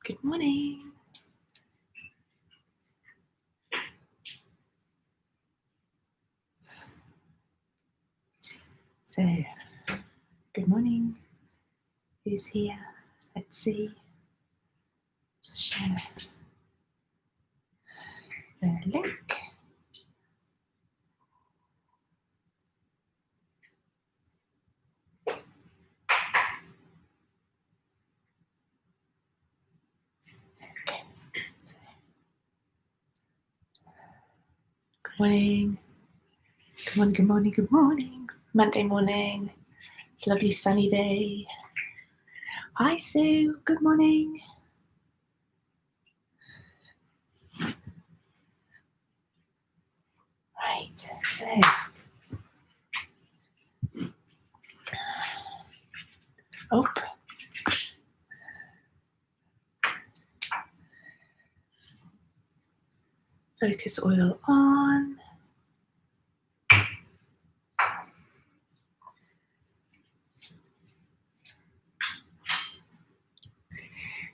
Good morning. So, good morning. Who's here? Let's see. Just share the link. Okay. Good morning. Good morning, good morning, good morning. Monday morning. It's a lovely sunny day. Hi, Sue. Good morning. Right. So, focus oil on.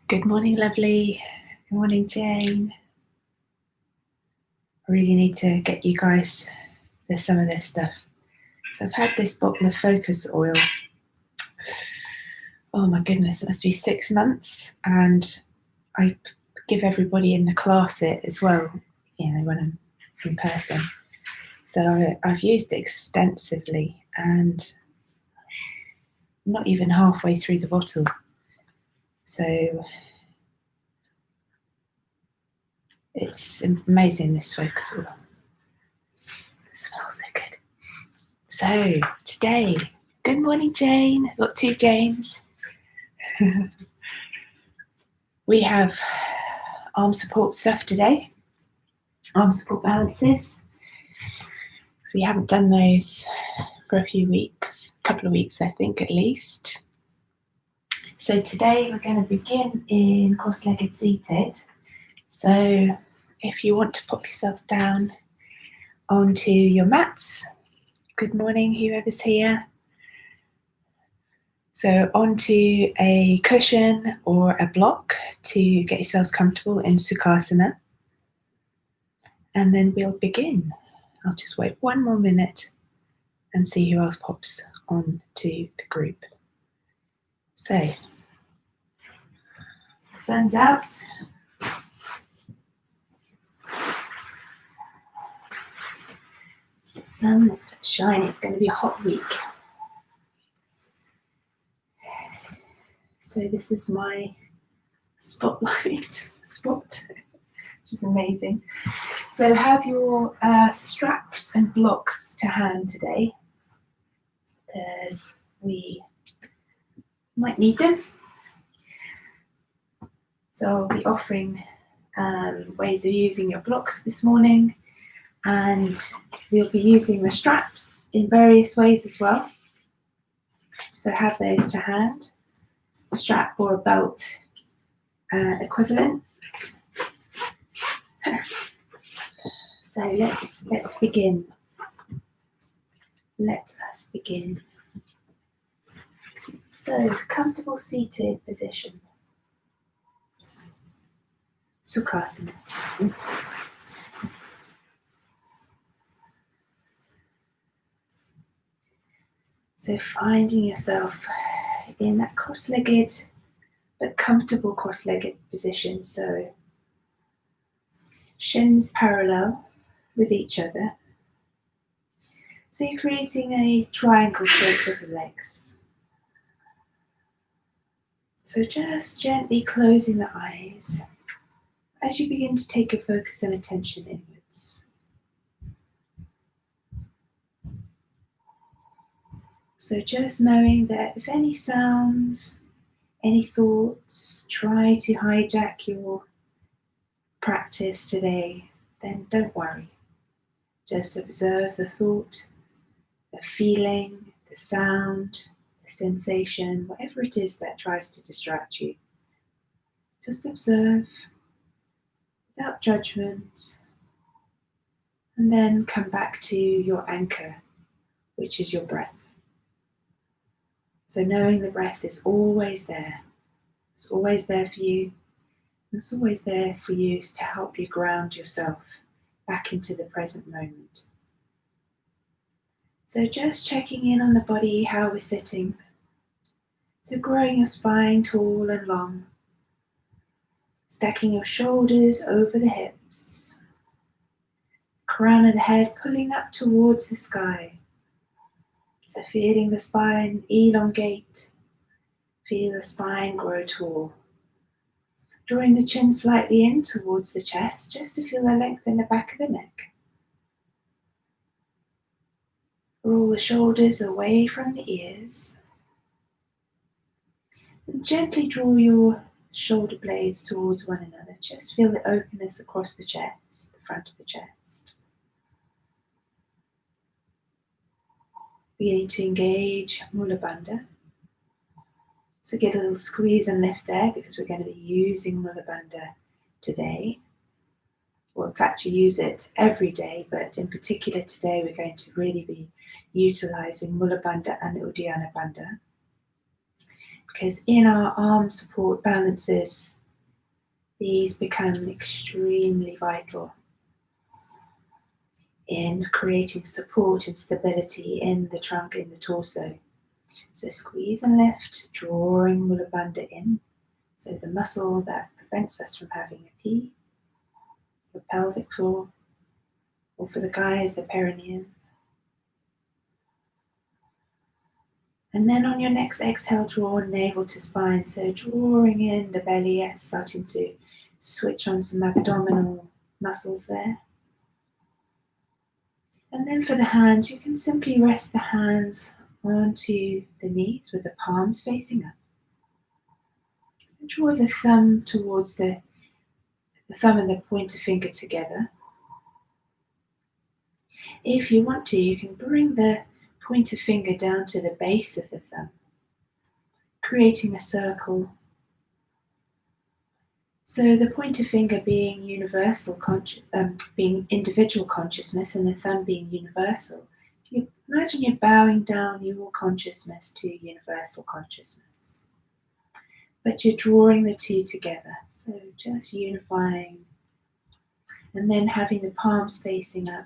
Good morning, lovely. Good morning, Jane. I really need to get you guys for some of this stuff. So I've had this bottle of focus oil. Oh my goodness, it must be 6 months, and I give everybody in the class it as well, when I'm in person. So I've used it extensively, and I'm not even halfway through the bottle. So it's amazing, this focus oil. It smells so good. So today, good morning, Jane. I've got 2 Janes. We have arm support stuff today, arm support balances. So we haven't done those for a few weeks, a couple of weeks, I think, at least. So today we're going to begin in cross-legged seated. So if you want to pop yourselves down onto your mats, good morning, whoever's here. So onto a cushion or a block to get yourselves comfortable in Sukhasana. And then we'll begin. I'll just wait 1 more minute and see who else pops on to the group. So, sun's out. The sun's shining. It's going to be a hot week. So this is my spotlight spot, which is amazing. So have your straps and blocks to hand today, because we might need them. So I'll be offering ways of using your blocks this morning, and we'll be using the straps in various ways as well. So have those to hand, strap or a belt equivalent. So let's begin. Let us begin. So comfortable seated position. Sukhasana. So finding yourself in that cross-legged but comfortable cross-legged position. So shins parallel with each other. So you're creating a triangle shape with the legs. So just gently closing the eyes as you begin to take your focus and attention inwards. So just knowing that if any sounds, any thoughts try to hijack your practice today, then don't worry. Just observe the thought, the feeling, the sound, the sensation, whatever it is that tries to distract you. Just observe without judgment, and then come back to your anchor, which is your breath. So knowing the breath is always there. It's always there for you. It's always there for you to help you ground yourself back into the present moment. So just checking in on the body, how we're sitting. So growing your spine tall and long. Stacking your shoulders over the hips. Crown of the head pulling up towards the sky. So feeling the spine elongate. Feel the spine grow tall. Drawing the chin slightly in towards the chest, just to feel the length in the back of the neck. Roll the shoulders away from the ears. And gently draw your shoulder blades towards one another. Just feel the openness across the chest, the front of the chest. Beginning to engage Mula Bandha. So get a little squeeze and lift there, because we're going to be using Mula Bandha today. Well, in fact, you use it every day, but in particular today we're going to really be utilizing Mula Bandha and Uddiyana Bandha. Because in our arm support balances, these become extremely vital in creating support and stability in the trunk, in the torso. So squeeze and lift, drawing Mula Bandha in. So the muscle that prevents us from having a pee, the pelvic floor, or for the guys, the perineum. And then on your next exhale, draw navel to spine. So drawing in the belly, starting to switch on some abdominal muscles there. And then for the hands, you can simply rest the hands onto the knees with the palms facing up. And draw the thumb towards the thumb and the pointer finger together. If you want to, you can bring the pointer finger down to the base of the thumb, creating a circle. So the pointer finger being being individual consciousness, and the thumb being universal. You imagine you're bowing down your consciousness to universal consciousness, but you're drawing the two together. So just unifying, and then having the palms facing up,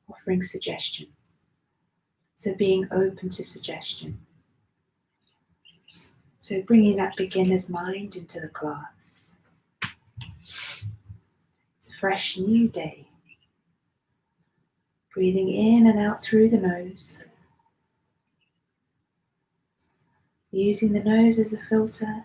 offering suggestion. So being open to suggestion. So bringing that beginner's mind into the class. It's a fresh new day. Breathing in and out through the nose. Using the nose as a filter.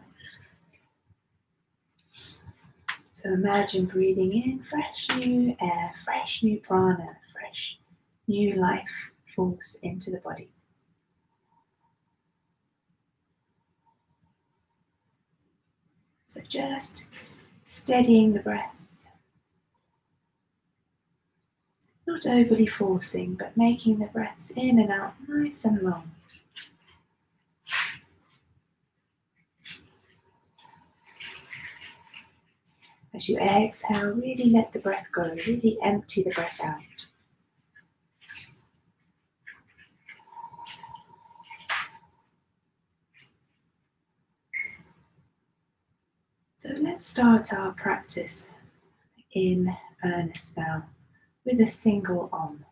So imagine breathing in fresh new air, fresh new prana, fresh new life force into the body. So just steadying the breath. Not overly forcing, but making the breaths in and out nice and long. As you exhale, really let the breath go, really empty the breath out. So let's start our practice in earnest now with a single Om.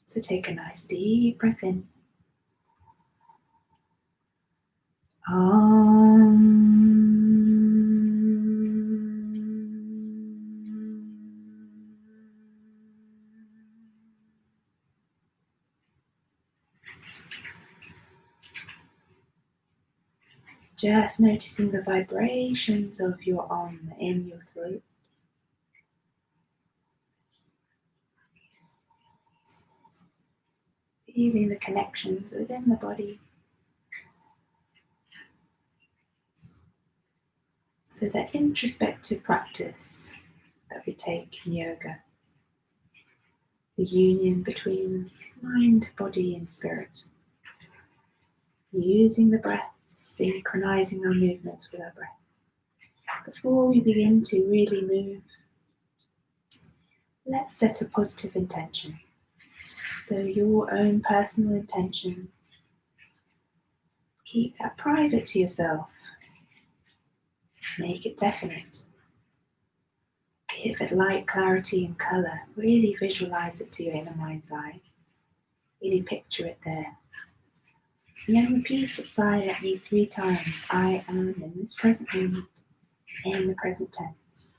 So take a nice deep breath in. Just noticing the vibrations of your Om in your throat. Feeling the connections within the body. So that introspective practice that we take in yoga, the union between mind, body and spirit. Using the breath, synchronizing our movements with our breath. Before we begin to really move, let's set a positive intention. So your own personal intention, keep that private to yourself. Make it definite. Give it light, clarity and colour. Really visualize it to your inner mind's eye. Really picture it there. And then repeat it silently 3 times. I am in this present moment, in the present tense.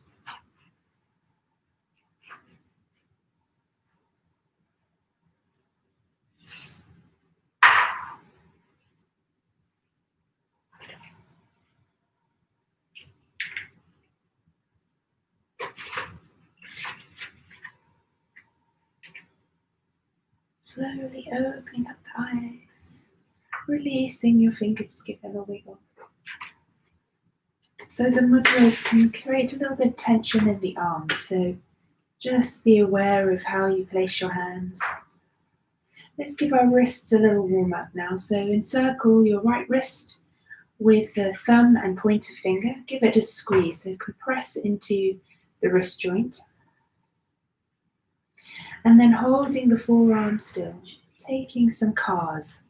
Slowly opening up the eyes, releasing your fingers, give them a wiggle. So the mudras can create a little bit of tension in the arms, so just be aware of how you place your hands. Let's give our wrists a little warm up now. So encircle your right wrist with the thumb and pointer finger. Give it a squeeze, so compress into the wrist joint. And then holding the forearm still, taking some cars.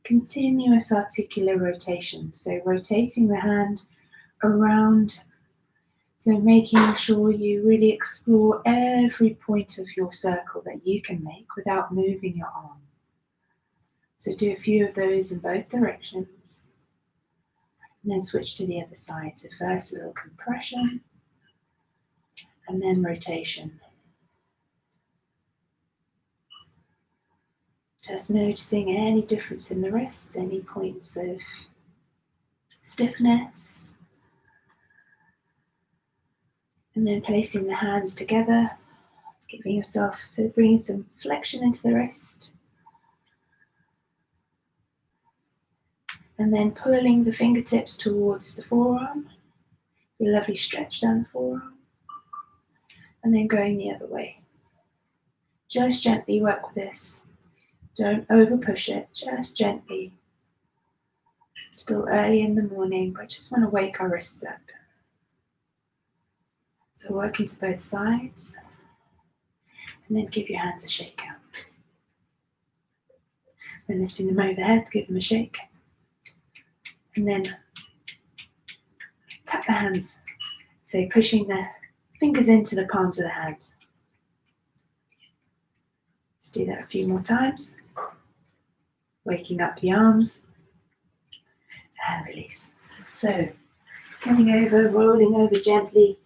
Continuous articular rotation, so rotating the hand around, so making sure you really explore every point of your circle that you can make without moving your arm. So do a few of those in both directions, and then switch to the other side. So first a little compression, and then rotation. Just noticing any difference in the wrists, any points of stiffness. And then placing the hands together, giving yourself, so bringing some flexion into the wrist. And then pulling the fingertips towards the forearm. A lovely stretch down the forearm. And then going the other way. Just gently work with this. Don't over push it, just gently. Still early in the morning, but just want to wake our wrists up. So working to both sides. And then give your hands a shake out. Then lifting them overhead, give them a shake. And then tap the hands. So pushing the fingers into the palms of the hands. Let's do that a few more times. Waking up the arms. And release. So coming over, rolling over gently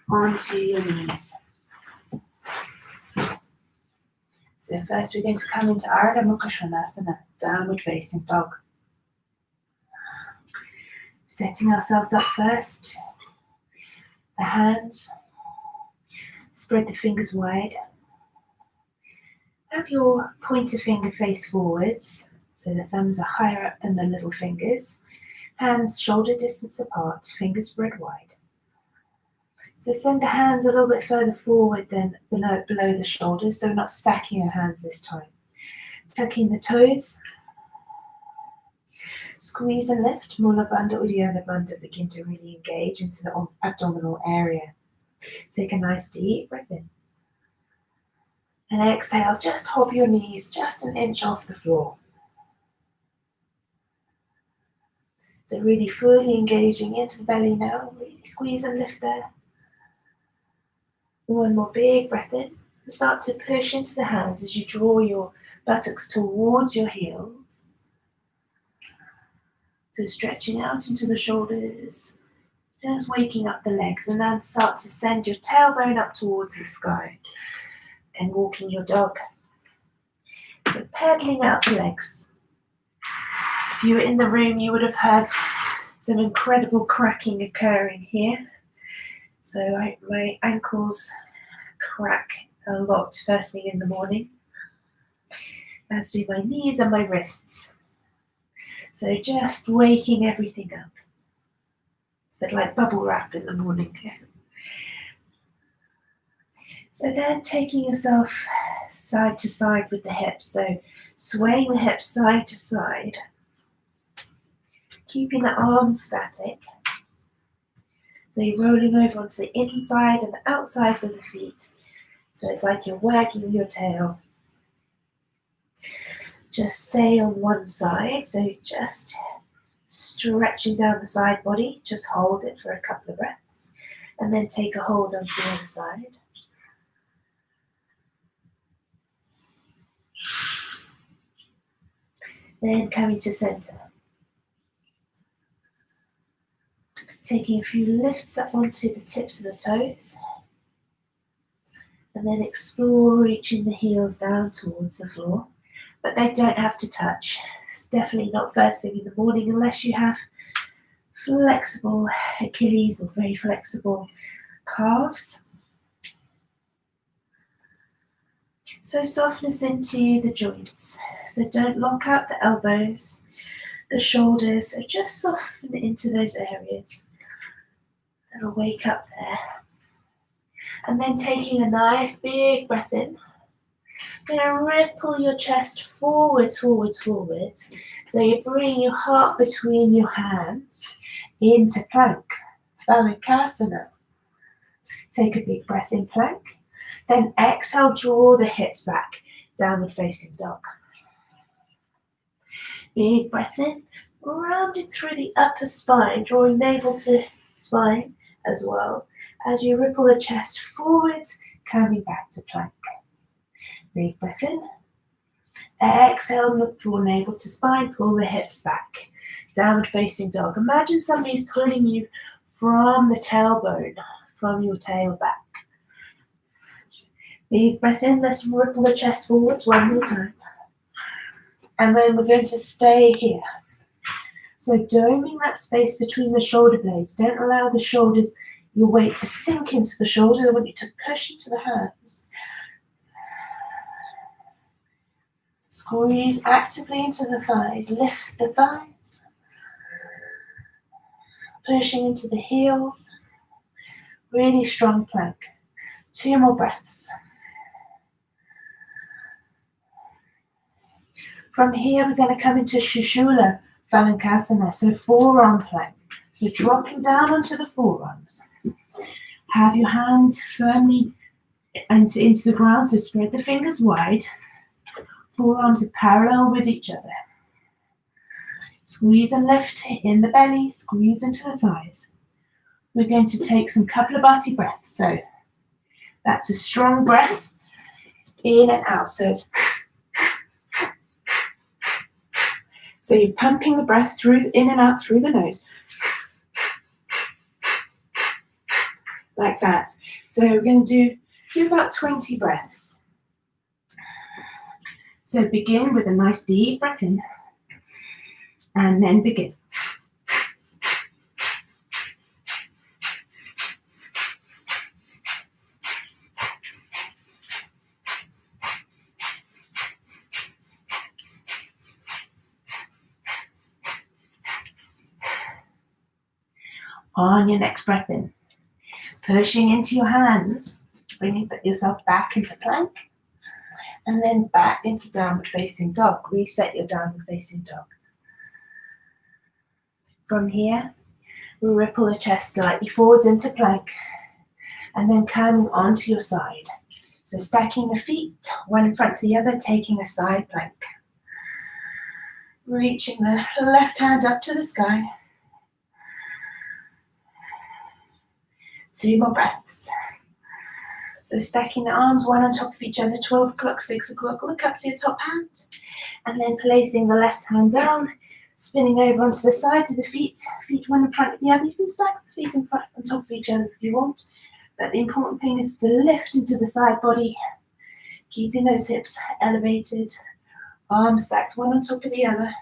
onto your knees. So first we're going to come into Ardha Mukha Svanasana, downward facing dog. Setting ourselves up first. The hands, spread the fingers wide. Have your pointer finger face forwards, so the thumbs are higher up than the little fingers. Hands shoulder distance apart, fingers spread wide. So send the hands a little bit further forward than below the shoulders, so we're not stacking our hands this time. Tucking the toes. Squeeze and lift, Mula Bandha, Uddiyana Bandha, begin to really engage into the abdominal area. Take a nice deep breath in. And exhale, just hover your knees just an inch off the floor. So really fully engaging into the belly now, really squeeze and lift there. One more big breath in. And start to push into the hands as you draw your buttocks towards your heels. So stretching out into the shoulders, just waking up the legs, and then start to send your tailbone up towards the sky and walking your dog. So pedaling out the legs. If you were in the room, you would have heard some incredible cracking occurring here. So my ankles crack a lot first thing in the morning, as do my knees and my wrists. So just waking everything up. It's a bit like bubble wrap in the morning. So then taking yourself side to side with the hips. So swaying the hips side to side. Keeping the arms static. So you're rolling over onto the inside and the outsides of the feet. So it's like you're wagging your tail. Just stay on one side, so just Stretching down the side body, just hold it for a couple of breaths and then take a hold onto the other side. Then coming to center. Taking a few lifts up onto the tips of the toes. And then explore reaching the heels down towards the floor. But they don't have to touch. It's definitely not first thing in the morning unless you have flexible Achilles or very flexible calves. So softness into the joints. So don't lock out the elbows, the shoulders, so just soften into those areas. And wake up there. And then taking a nice big breath in. You're going to ripple your chest forwards, forwards, forwards. So you bring your heart between your hands into plank, phalakasana. Take a big breath in plank. Then exhale, draw the hips back, downward facing dog. Big breath in, rounding through the upper spine, drawing navel to spine as well. As you ripple the chest forwards, coming back to plank. Big breath in. Exhale, draw navel to spine, pull the hips back. Downward facing dog. Imagine somebody's pulling you from the tailbone, from your tail back. Big breath in, let's ripple the chest forwards one more time. And then we're going to stay here. So doming that space between the shoulder blades. Don't allow the shoulders, your weight to sink into the shoulder. I want you to push into the hands. Squeeze actively into the thighs. Lift the thighs. Pushing into the heels. Really strong plank. 2 more breaths. From here, we're going to come into shishula, phalakasana, so forearm plank. So dropping down onto the forearms. Have your hands firmly into the ground, so spread the fingers wide. Forearms are parallel with each other. Squeeze and lift in the belly, squeeze into the thighs. We're going to take some kapalabhati breaths. So that's a strong breath in and out. So you're pumping the breath through, in and out through the nose. Like that. So we're going to do about 20 breaths. So begin with a nice deep breath in. And then begin. On your next breath in, pushing into your hands, bringing yourself back into plank, and then back into downward facing dog. Reset your downward facing dog. From here, we'll ripple the chest slightly forwards into plank, and then coming onto your side. So stacking the feet, one in front to the other, taking a side plank. Reaching the left hand up to the sky. 2 more breaths. So stacking the arms one on top of each other, 12 o'clock, 6 o'clock, look up to your top hand. And then placing the left hand down, spinning over onto the sides of the feet one in front of the other. You can stack the feet in front on top of each other if you want. But the important thing is to lift into the side body, keeping those hips elevated, arms stacked one on top of the other,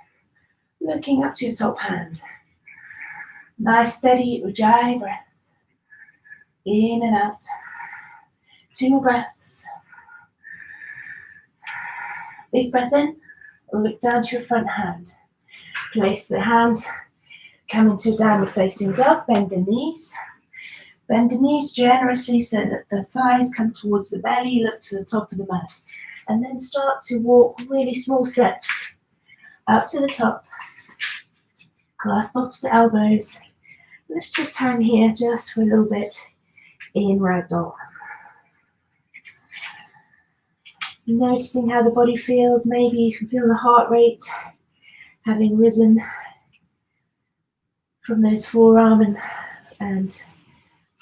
looking up to your top hand. Nice steady ujjayi breath. In and out. 2 more breaths. Big breath in. Look down to your front hand. Place the hand, come into downward facing dog. Bend the knees. Bend the knees generously so that the thighs come towards the belly. Look to the top of the mat. And then start to walk really small steps up to the top. Clasp opposite elbows. Let's just hang here just for a little bit. In ragdoll. Noticing how the body feels. Maybe you can feel the heart rate having risen. from those forearm and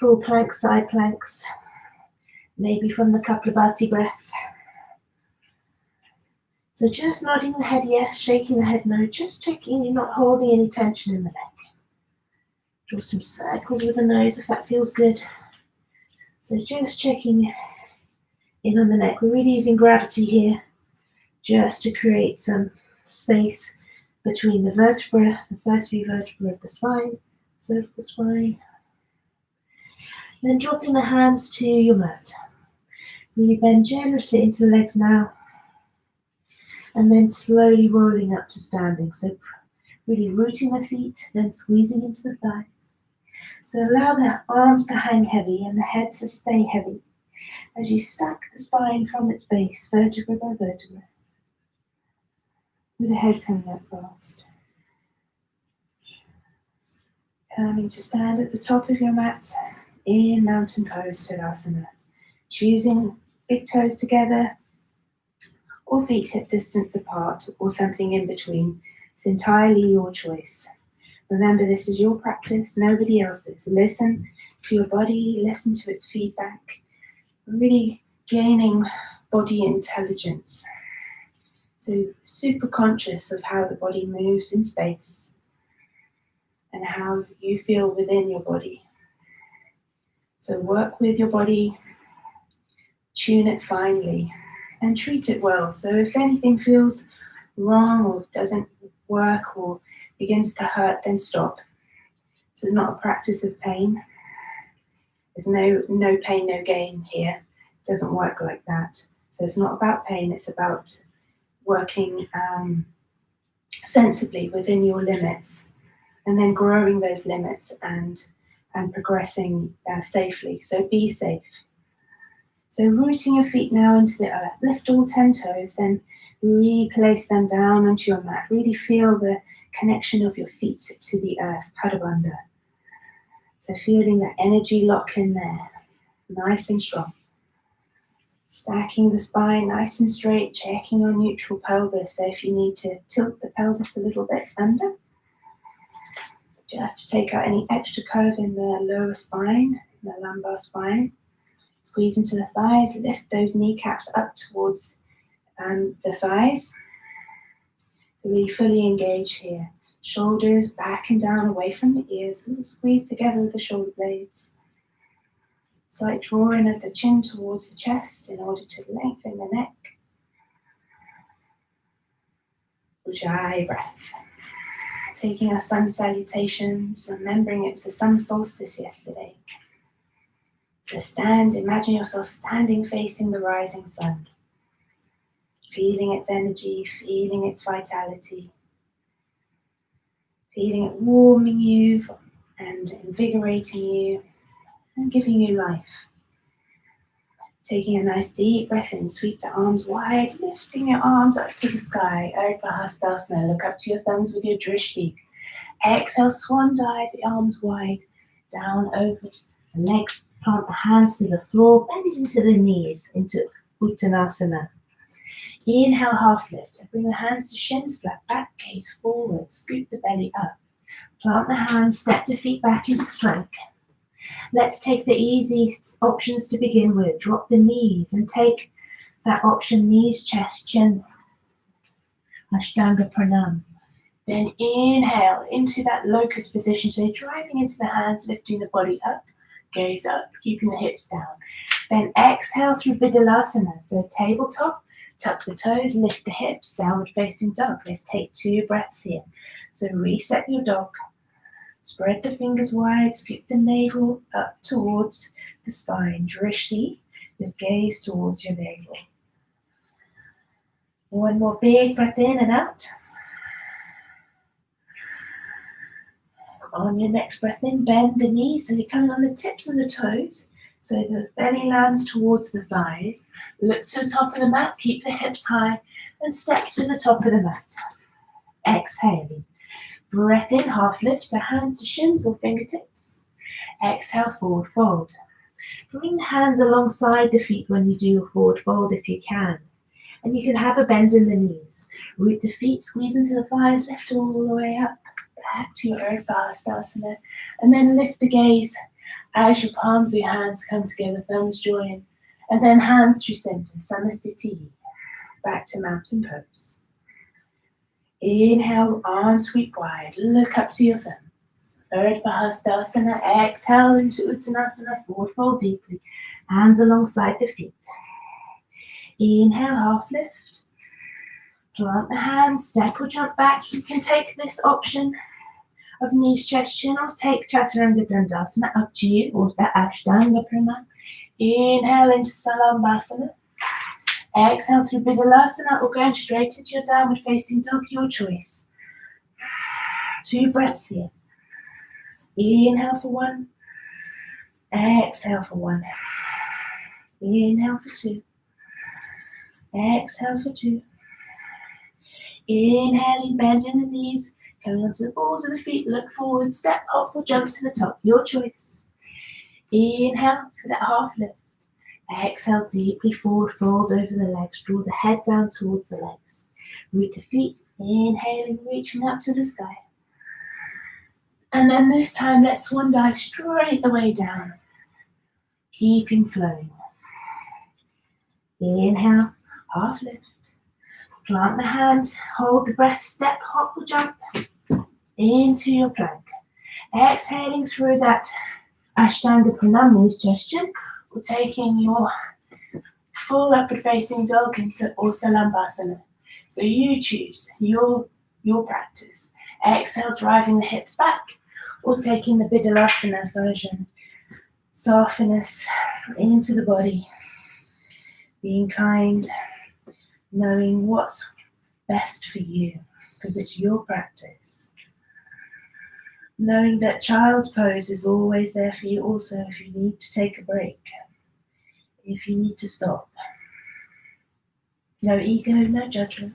full plank, side planks, maybe from the Kapalabhati breath. So just nodding the head yes, shaking the head no, just checking you're not holding any tension in the neck. Draw some circles with the nose if that feels good. So just checking in on the neck. We're really using gravity here just to create some space between the vertebra, the first few vertebrae of the spine, cervical spine. Then dropping the hands to your mat. Really bend generously into the legs now. And then slowly rolling up to standing. So really rooting the feet, then squeezing into the thighs. So allow the arms to hang heavy and the head to stay heavy as you stack the spine from its base, vertebra by vertebra, with the head coming up fast. Coming to stand at the top of your mat in mountain pose, Tadasana. Choosing big toes together or feet hip distance apart or something in between. It's entirely your choice. Remember, this is your practice, nobody else's. Listen to your body, listen to its feedback. Really gaining body intelligence. So super conscious of how the body moves in space and how you feel within your body. So work with your body, tune it finely, and treat it well. So if anything feels wrong or doesn't work or begins to hurt, then stop. This is not a practice of pain. There's no pain, no gain here. It doesn't work like that. So it's not about pain, it's about working sensibly within your limits and then growing those limits and progressing safely. So be safe. So rooting your feet now into the earth. Lift all 10 toes, then replace them down onto your mat. Really feel the connection of your feet to the earth, Padabandha. So feeling that energy lock in there, nice and strong. Stacking the spine nice and straight, checking your neutral pelvis. So if you need to tilt the pelvis a little bit under, just to take out any extra curve in the lower spine, the lumbar spine. Squeeze into the thighs, lift those kneecaps up towards the thighs. So really fully engage here. Shoulders back and down away from the ears. A little squeeze together with the shoulder blades. Slight drawing of the chin towards the chest in order to lengthen the neck. Ujjayi breath. Taking our sun salutations, remembering it was the sun solstice yesterday. So imagine yourself standing facing the rising sun. Feeling its energy, feeling its vitality. Feeling it warming you and invigorating you and giving you life. Taking a nice deep breath in, sweep the arms wide, lifting your arms up to the sky. Vasisthasana, look up to your thumbs with your drishti. Exhale, swan dive, the arms wide, down over the legs, plant the hands to the floor, bend into the knees, into Uttanasana. Inhale, half lift. Bring the hands to shins, flat back, gaze forward, scoop the belly up. Plant the hands, step the feet back into plank. Let's take the easy options to begin with. Drop the knees and take that option, knees, chest, chin, Ashtanga Pranam. Then inhale into that locust position. So driving into the hands, lifting the body up, gaze up, keeping the hips down. Then exhale through Bhujapidasana. So tabletop, tuck the toes, lift the hips, downward facing dog. Let's take 2 breaths here. So reset your dog. Spread the fingers wide, scoop the navel up towards the spine. Drishti, your gaze towards your navel. One more big breath in and out. On your next breath in, bend the knees, so you're coming on the tips of the toes, so the belly lands towards the thighs. Look to the top of the mat, keep the hips high, and step to the top of the mat. Exhaling. Breath in, half lift, so hands to shins or fingertips. Exhale, forward fold. Bring the hands alongside the feet when you do a forward fold if you can. And you can have a bend in the knees. Root the feet, squeeze into the thighs, lift all the way up. back to your vasisthasana, and then lift the gaze as your palms of your hands come together, thumbs join, and then hands through center, samastiti, back to mountain pose. Inhale, arms sweep wide, look up to your thumbs. Vasisthasana, exhale into Uttanasana, forward fold deeply, hands alongside the feet. Inhale, half lift. Plant the hands, step or jump back. You can take this option of knees, chest, chin, or take Chaturanga Dandasana, up to you, or the Ashtanga Pranayama. Inhale into Salambhasana. Exhale through Bhujapidasana, or going straight into your downward facing dog, your choice. 2 breaths here. Inhale for 1. Exhale for 1. Inhale for 2. Exhale for 2. Inhaling, bending the knees, coming onto the balls of the feet, look forward, step, hop or jump to the top, your choice. Inhale for that half lift. Exhale deeply forward, fold over the legs, draw the head down towards the legs. Root the feet, inhaling, reaching up to the sky. And then this time, let's swan dive straight the way down, keeping flowing. Inhale, half lift. Plant the hands, hold the breath, step, hop or jump into your plank. Exhaling through that Ashtanga Pranayama, knees, chest, chin, or taking your full upward facing dog into or Salambhasana. So you choose your practice. Exhale, driving the hips back, or taking the Bhujapidasana version. Softness into the body, being kind, knowing what's best for you, because it's your practice. Knowing that child's pose is always there for you also if you need to take a break, if you need to stop. No ego, no judgment,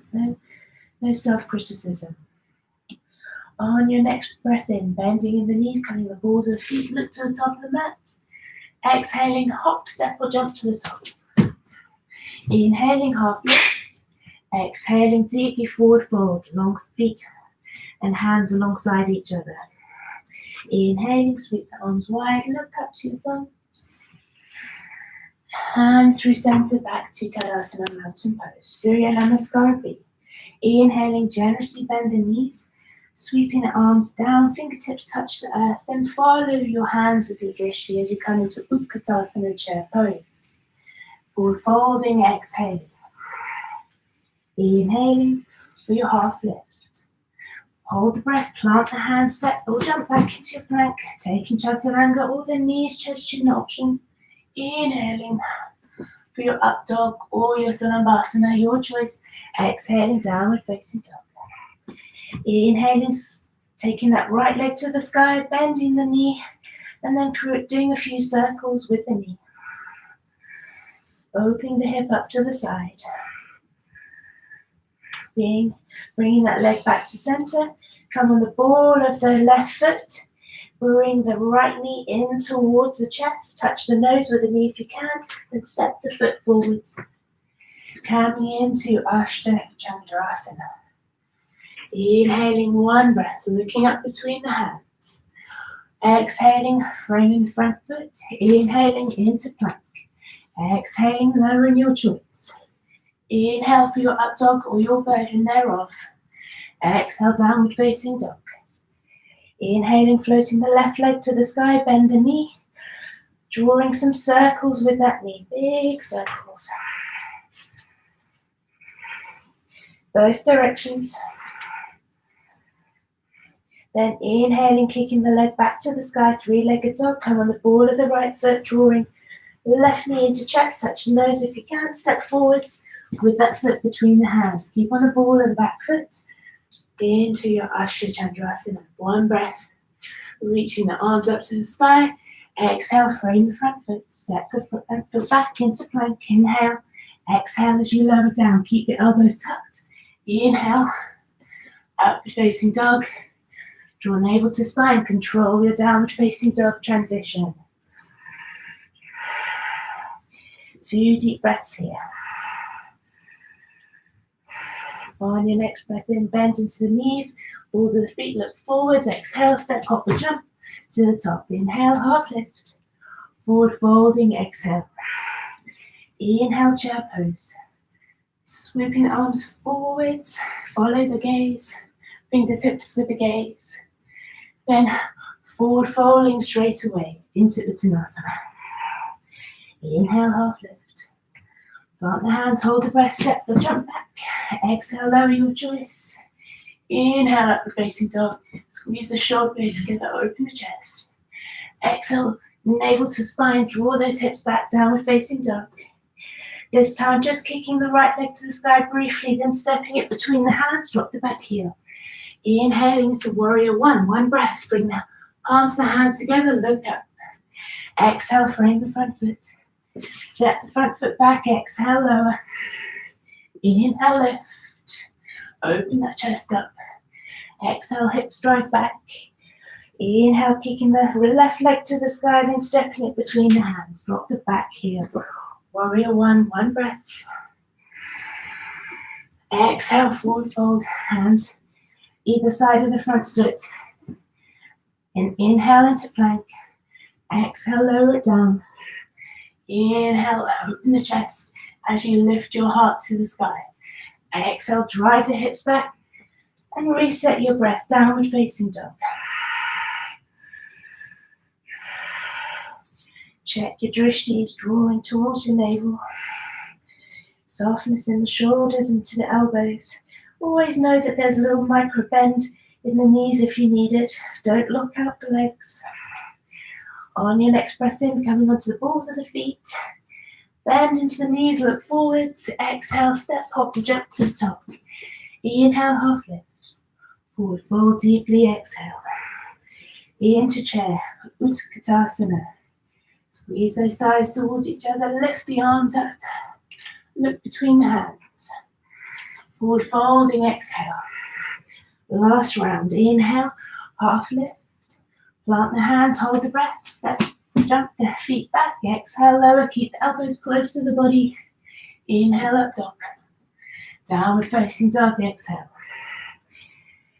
no self-criticism. On your next breath in, bending in the knees, coming the balls of the feet, look to the top of the mat. Exhaling, hop, step or jump to the top. Inhaling, half lift. Exhaling, deeply forward fold, long feet and hands alongside each other. Inhaling, sweep the arms wide, look up to your thumbs. Hands through center, back to Tadasana, mountain pose. Surya Namaskar B. Inhaling, generously bend the knees, sweeping the arms down, fingertips touch the earth, then follow your hands with your drishti as you come into Utkatasana, chair pose. Forward folding, exhaling. Inhaling for your half lift. Hold the breath, plant the hands, step or jump back into your plank, taking Chaturanga or the knees, chest, chin option. Inhaling for your up dog or your Salambhasana, your choice. Exhaling, downward facing dog. Inhaling, taking that right leg to the sky, bending the knee, and then doing a few circles with the knee. Opening the hip up to the side. Bringing that leg back to center. Come on the ball of the left foot. Bring the right knee in towards the chest. Touch the nose with the knee if you can. Then step the foot forwards. Coming into Chandrasana. Inhaling, 1 breath, looking up between the hands. Exhaling, framing the front foot. Inhaling into plank. Exhaling, lowering your joints. Inhale for your up dog or your version thereof. Exhale, downward facing dog. Inhaling, floating the left leg to the sky, bend the knee. Drawing some circles with that knee, big circles. Both directions. Then inhaling, kicking the leg back to the sky, 3-legged dog. Come on the ball of the right foot, drawing left knee into chest, touch the nose if you can. Step forwards with that foot between the hands. Keep on the ball of the back foot into your Chandrasana. 1 breath, reaching the arms up to the sky. Exhale, frame the front foot, step the front foot back into plank. Inhale, exhale as you lower down. Keep your elbows tucked. Inhale, upward facing dog. Draw navel to spine, control your downward facing dog transition. 2 deep breaths here. On your next breath in, bend into the knees, balls of the feet look forwards, exhale, step, hop or jump to the top. Inhale, half lift, forward folding, exhale. Inhale, chair pose. Swooping the arms forwards, follow the gaze, fingertips with the gaze. Then forward folding straight away into Uttanasana. Inhale, half lift. Plant the hands, hold the breath, step or jump back. Exhale, lower your choice. Inhale, up the facing dog. Squeeze the shoulder blades together, open the chest. Exhale, navel to spine, draw those hips back, downward facing dog. This time, just kicking the right leg to the sky briefly, then stepping it between the hands, drop the back heel. Inhaling to warrior one. One breath, bring the palms and the hands together, look up. Exhale, frame the front foot. Step the front foot back, exhale, lower. Inhale, lift. Open that chest up. Exhale, hips drive back. Inhale, kicking the left leg to the sky, then stepping it between the hands. Drop the back heel. Warrior one. One breath. Exhale, forward fold, hands either side of the front foot. And inhale into plank. Exhale, lower it down. Inhale, open the chest as you lift your heart to the sky. Exhale, drive the hips back and reset your breath, downward facing dog. Check your drishtis drawing towards your navel. Softness in the shoulders into the elbows. Always know that there's a little micro bend in the knees if you need it. Don't lock out the legs. On your next breath in, coming onto the balls of the feet. Bend into the knees, look forwards. Exhale, step, hop, or jump to the top. Inhale, half lift. Forward fold deeply, exhale. Into chair, Utkatasana. Squeeze those thighs towards each other, lift the arms up. Look between the hands. Forward folding, exhale. Last round, inhale, half lift. Plant the hands, hold the breath, step, jump the feet back, exhale, lower, keep the elbows close to the body. Inhale, up dog. Downward facing dog, exhale.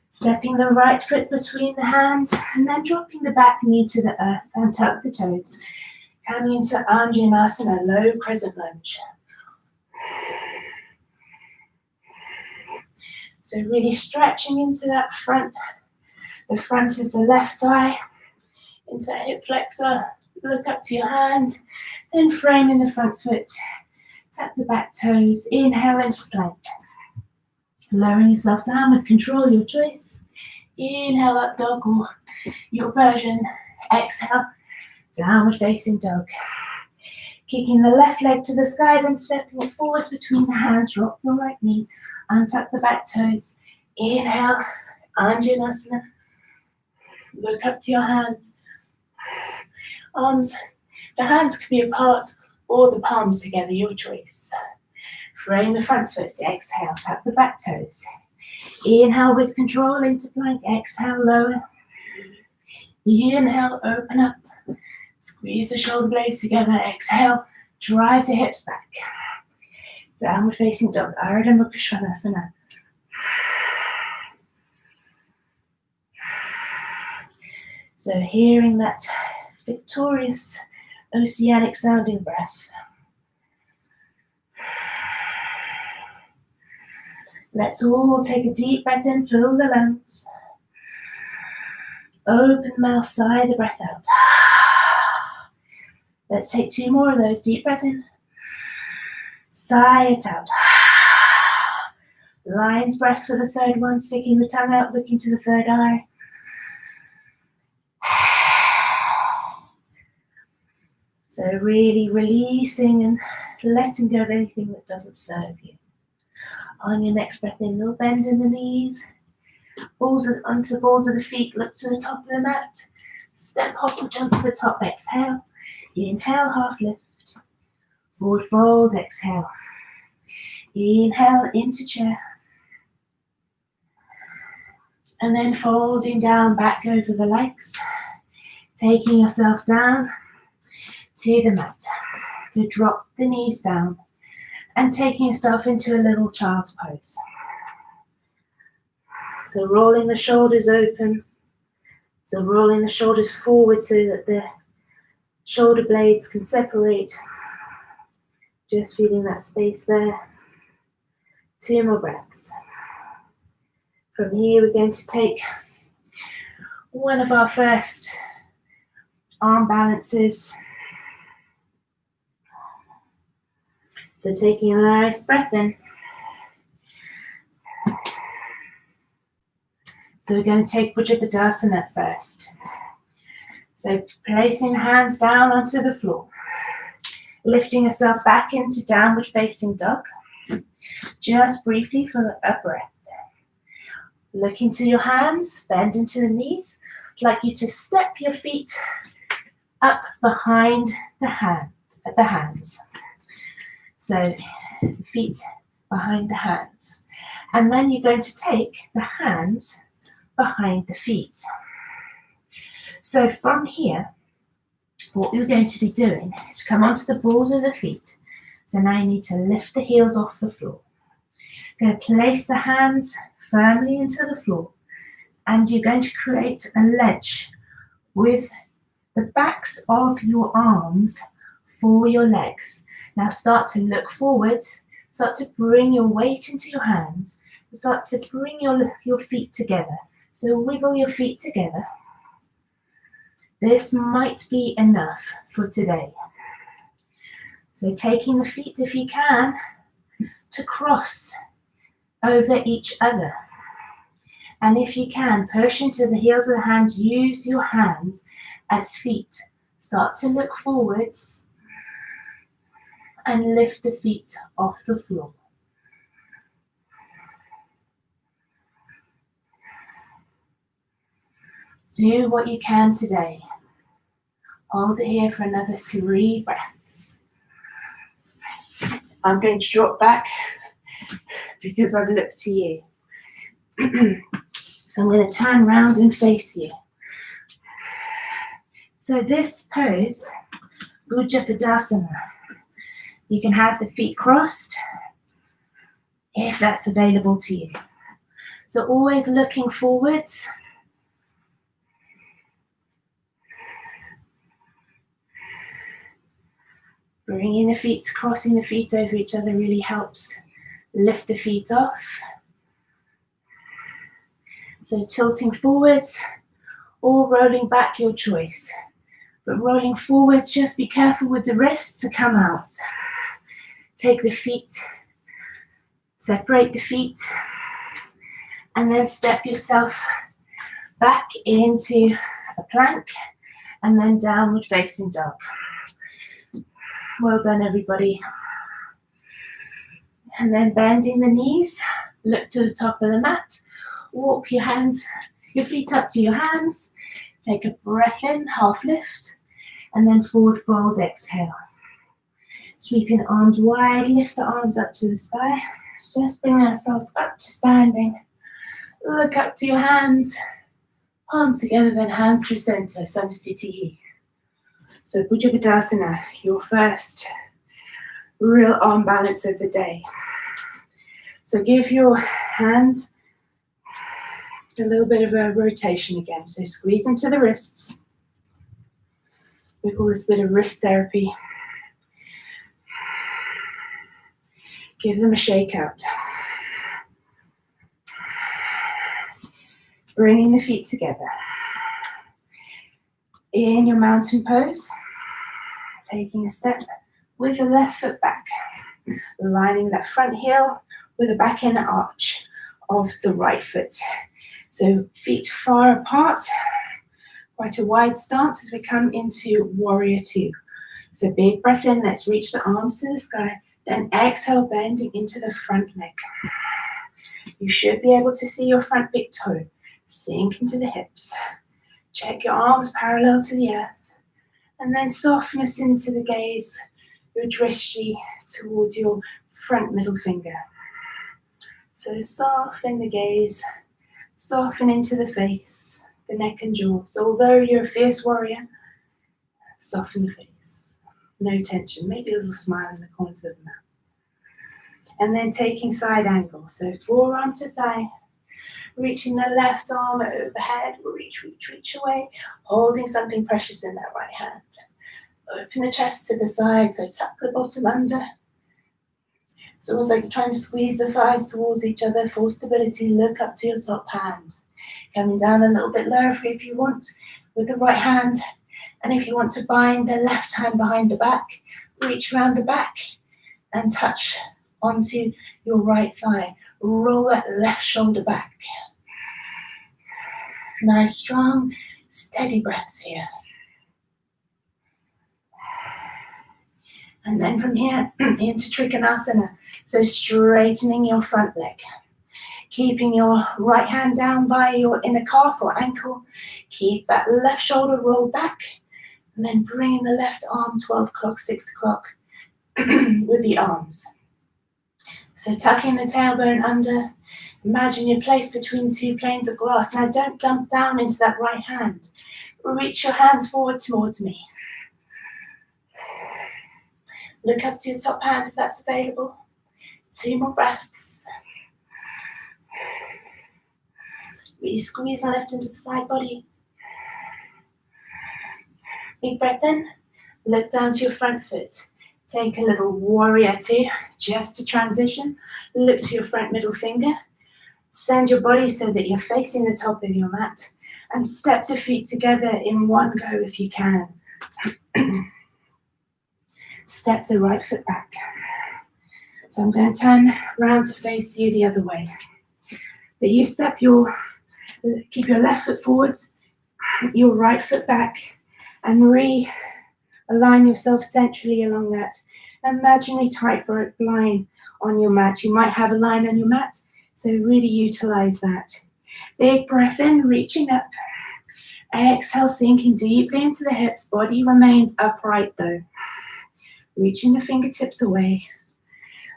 Stepping the right foot between the hands and then dropping the back knee to the earth and tuck the toes. Coming into Anjanasana, low crescent lunge. So really stretching into that front, the front of the left thigh, into that hip flexor, look up to your hands, then framing the front foot, tap the back toes, inhale into plank. Lowering yourself down with control, your choice. Inhale, up dog or your version. Exhale, downward facing dog. Kicking the left leg to the sky, then stepping it forwards between the hands, drop the right knee, untuck the back toes. Inhale, Anjanasana. Look up to your hands. Arms, the hands can be apart or the palms together, your choice. Frame the front foot, exhale, tap the back toes. Inhale with control into plank, exhale, lower. Inhale, open up. Squeeze the shoulder blades together, exhale, drive the hips back. Downward facing dog, Ardha Mukha Svanasana. So hearing that victorious oceanic sounding breath. Let's all take a deep breath in, fill the lungs. Open mouth, sigh the breath out. Let's take 2 more of those. Deep breath in. Sigh it out. Lion's breath for the 3rd one, sticking the tongue out, looking to the 3rd eye. So really releasing and letting go of anything that doesn't serve you. On your next breath in, little bend in the knees. Onto the balls of the feet, look to the top of the mat. Step, hop, or jump to the top, exhale. Inhale, half lift. Forward fold, exhale. Inhale into chair. And then folding down back over the legs. Taking yourself down to the mat. To drop the knees down. And taking yourself into a little child's pose. So rolling the shoulders open. So rolling the shoulders forward so that the shoulder blades can separate. Just feeling that space there. 2 more breaths. From here, we're going to take one of our first arm balances. So taking a nice breath in. So we're going to take bhujapidasana first. So placing hands down onto the floor. Lifting yourself back into downward facing dog. Just briefly for a breath. Look into your hands, bend into the knees. I'd like you to step your feet up behind the hands. So feet behind the hands. And then you're going to take the hands behind the feet. So from here, what you're going to be doing is come onto the balls of the feet. So now you need to lift the heels off the floor. You're going to place the hands firmly into the floor, and you're going to create a ledge with the backs of your arms for your legs. Now start to look forwards, start to bring your weight into your hands, and start to bring your feet together. So wiggle your feet together. This might be enough for today. So taking the feet, if you can, to cross over each other. And if you can, push into the heels of the hands, use your hands as feet. Start to look forwards and lift the feet off the floor. Do what you can today. Hold it here for another 3 breaths. I'm going to drop back because I've looked to you. So I'm going to turn round and face you. So this pose, bhujapidasana, you can have the feet crossed if that's available to you. So always looking forwards. Bringing the feet, crossing the feet over each other really helps lift the feet off. So tilting forwards or rolling back, your choice. But rolling forwards, just be careful with the wrists to come out. Take the feet, separate the feet, and then step yourself back into a plank and then downward facing dog. Well done, everybody. And then bending the knees, look to the top of the mat, walk your feet up to your hands, take a breath in, half lift, and then forward fold, exhale. Sweeping the arms wide, lift the arms up to the sky, just bring ourselves up to standing. Look up to your hands, palms together, then hands through center, samsthiti. So bhujapidasana, your first real arm balance of the day. So give your hands a little bit of a rotation again. So squeeze into the wrists. We call this a bit of wrist therapy. Give them a shake out. Bringing the feet together. In your mountain pose, taking a step with the left foot back, lining that front heel with the back inner arch of the right foot. So feet far apart, quite a wide stance as we come into warrior 2. So big breath in, let's reach the arms to the sky, then exhale, bending into the front leg. You should be able to see your front big toe sink into the hips. Check your arms parallel to the earth, and then softness into the gaze, your drishti towards your front middle finger. So soften the gaze, soften into the face, the neck and jaw. So although you're a fierce warrior, soften the face. No tension, maybe a little smile in the corners of the mouth. And then taking side angle. So forearm to thigh, Reaching the left arm overhead, reach away, holding something precious in that right hand. Open the chest to the side, so tuck the bottom under. It's almost like you're trying to squeeze the thighs towards each other for stability. Look up to your top hand. Coming down a little bit lower if you want with the right hand. And if you want to bind the left hand behind the back, reach around the back and touch onto your right thigh. Roll that left shoulder back. Nice, strong, steady breaths here. And then from here into Trikonasana. So straightening your front leg. Keeping your right hand down by your inner calf or ankle. Keep that left shoulder rolled back. And then bringing the left arm 12 o'clock, 6 o'clock with the arms. So tucking the tailbone under. Imagine you're placed between two planes of glass. Now don't dump down into that right hand. Reach your hands forward towards me. Look up to your top hand if that's available. 2 more breaths. Really squeeze and lift into the side body. Big breath in. Look down to your front foot. Take a little warrior 2, just to transition. Look to your front middle finger. Send your body so that you're facing the top of your mat. And step the feet together in one go if you can. Step the right foot back. So I'm going to turn around to face you the other way. But you keep your left foot forwards, your right foot back, and realign yourself centrally along that imaginary tightrope line on your mat. You might have a line on your mat, so really utilize that. Big breath in, reaching up. Exhale, sinking deeply into the hips. Body remains upright though. Reaching the fingertips away.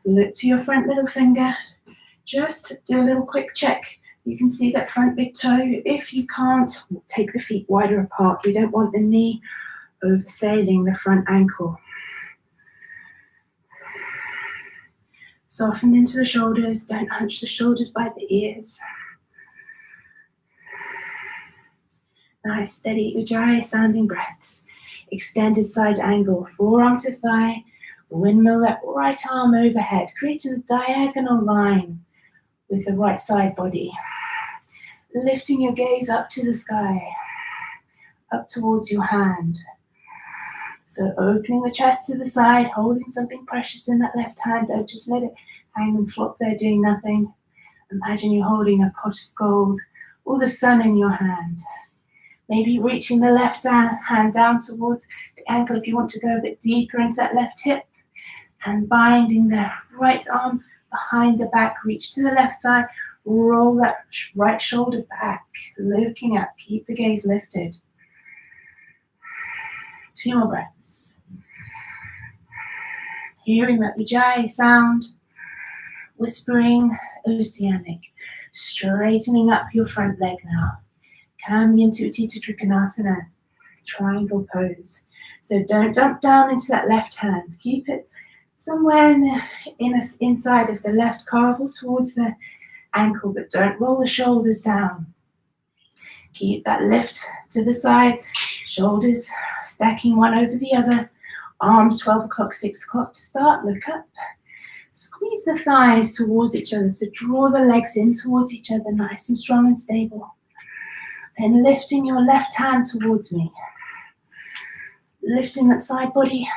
Look to your front middle finger. Just do a little quick check. You can see that front big toe. If you can't, take the feet wider apart. We don't want the knee oversailing the front ankle. Soften into the shoulders. Don't hunch the shoulders by the ears. Nice, steady ujjayi sounding breaths. Extended side angle, forearm to thigh. Windmill that right arm overhead, creating a diagonal line with the right side body. Lifting your gaze up to the sky, up towards your hand. So opening the chest to the side, holding something precious in that left hand. Don't just let it hang and flop there doing nothing. Imagine you're holding a pot of gold or the sun in your hand. Maybe reaching the left hand down towards the ankle if you want to go a bit deeper into that left hip. And binding the right arm behind the back. Reach to the left thigh. Roll that right shoulder back. Looking up. Keep the gaze lifted. 2 more breaths. Hearing that ujjayi sound. Whispering oceanic. Straightening up your front leg now. Coming into Utthita Trikonasana. Triangle pose. So don't dump down into that left hand. Keep it somewhere inside of the left calf or towards the ankle, but don't roll the shoulders down. Keep that lift to the side, shoulders stacking one over the other, arms 12 o'clock, 6 o'clock to start, look up. Squeeze the thighs towards each other, so draw the legs in towards each other, nice and strong and stable. Then lifting your left hand towards me. Lifting that side body.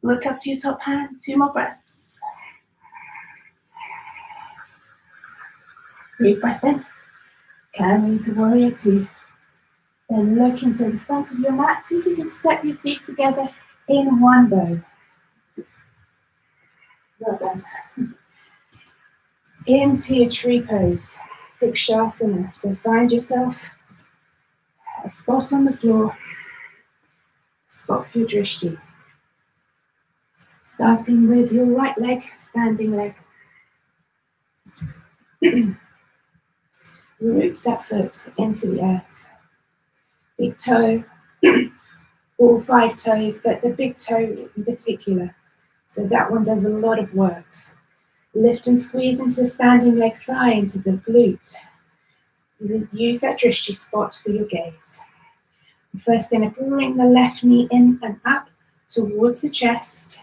Look up to your top hand. 2 more breaths. Big breath in. Coming to warrior 2. Then look into the front of your mat. See if you can step your feet together in one bow. Well done. Into your tree pose. Vikshasana. So find yourself a spot on the floor. Spot for your drishti. Starting with your right leg, standing leg. Root that foot into the earth. Big toe, all 5 toes, but the big toe in particular. So that one does a lot of work. Lift and squeeze into the standing leg thigh, into the glute. Use that drishti spot for your gaze. I'm first going to bring the left knee in and up towards the chest.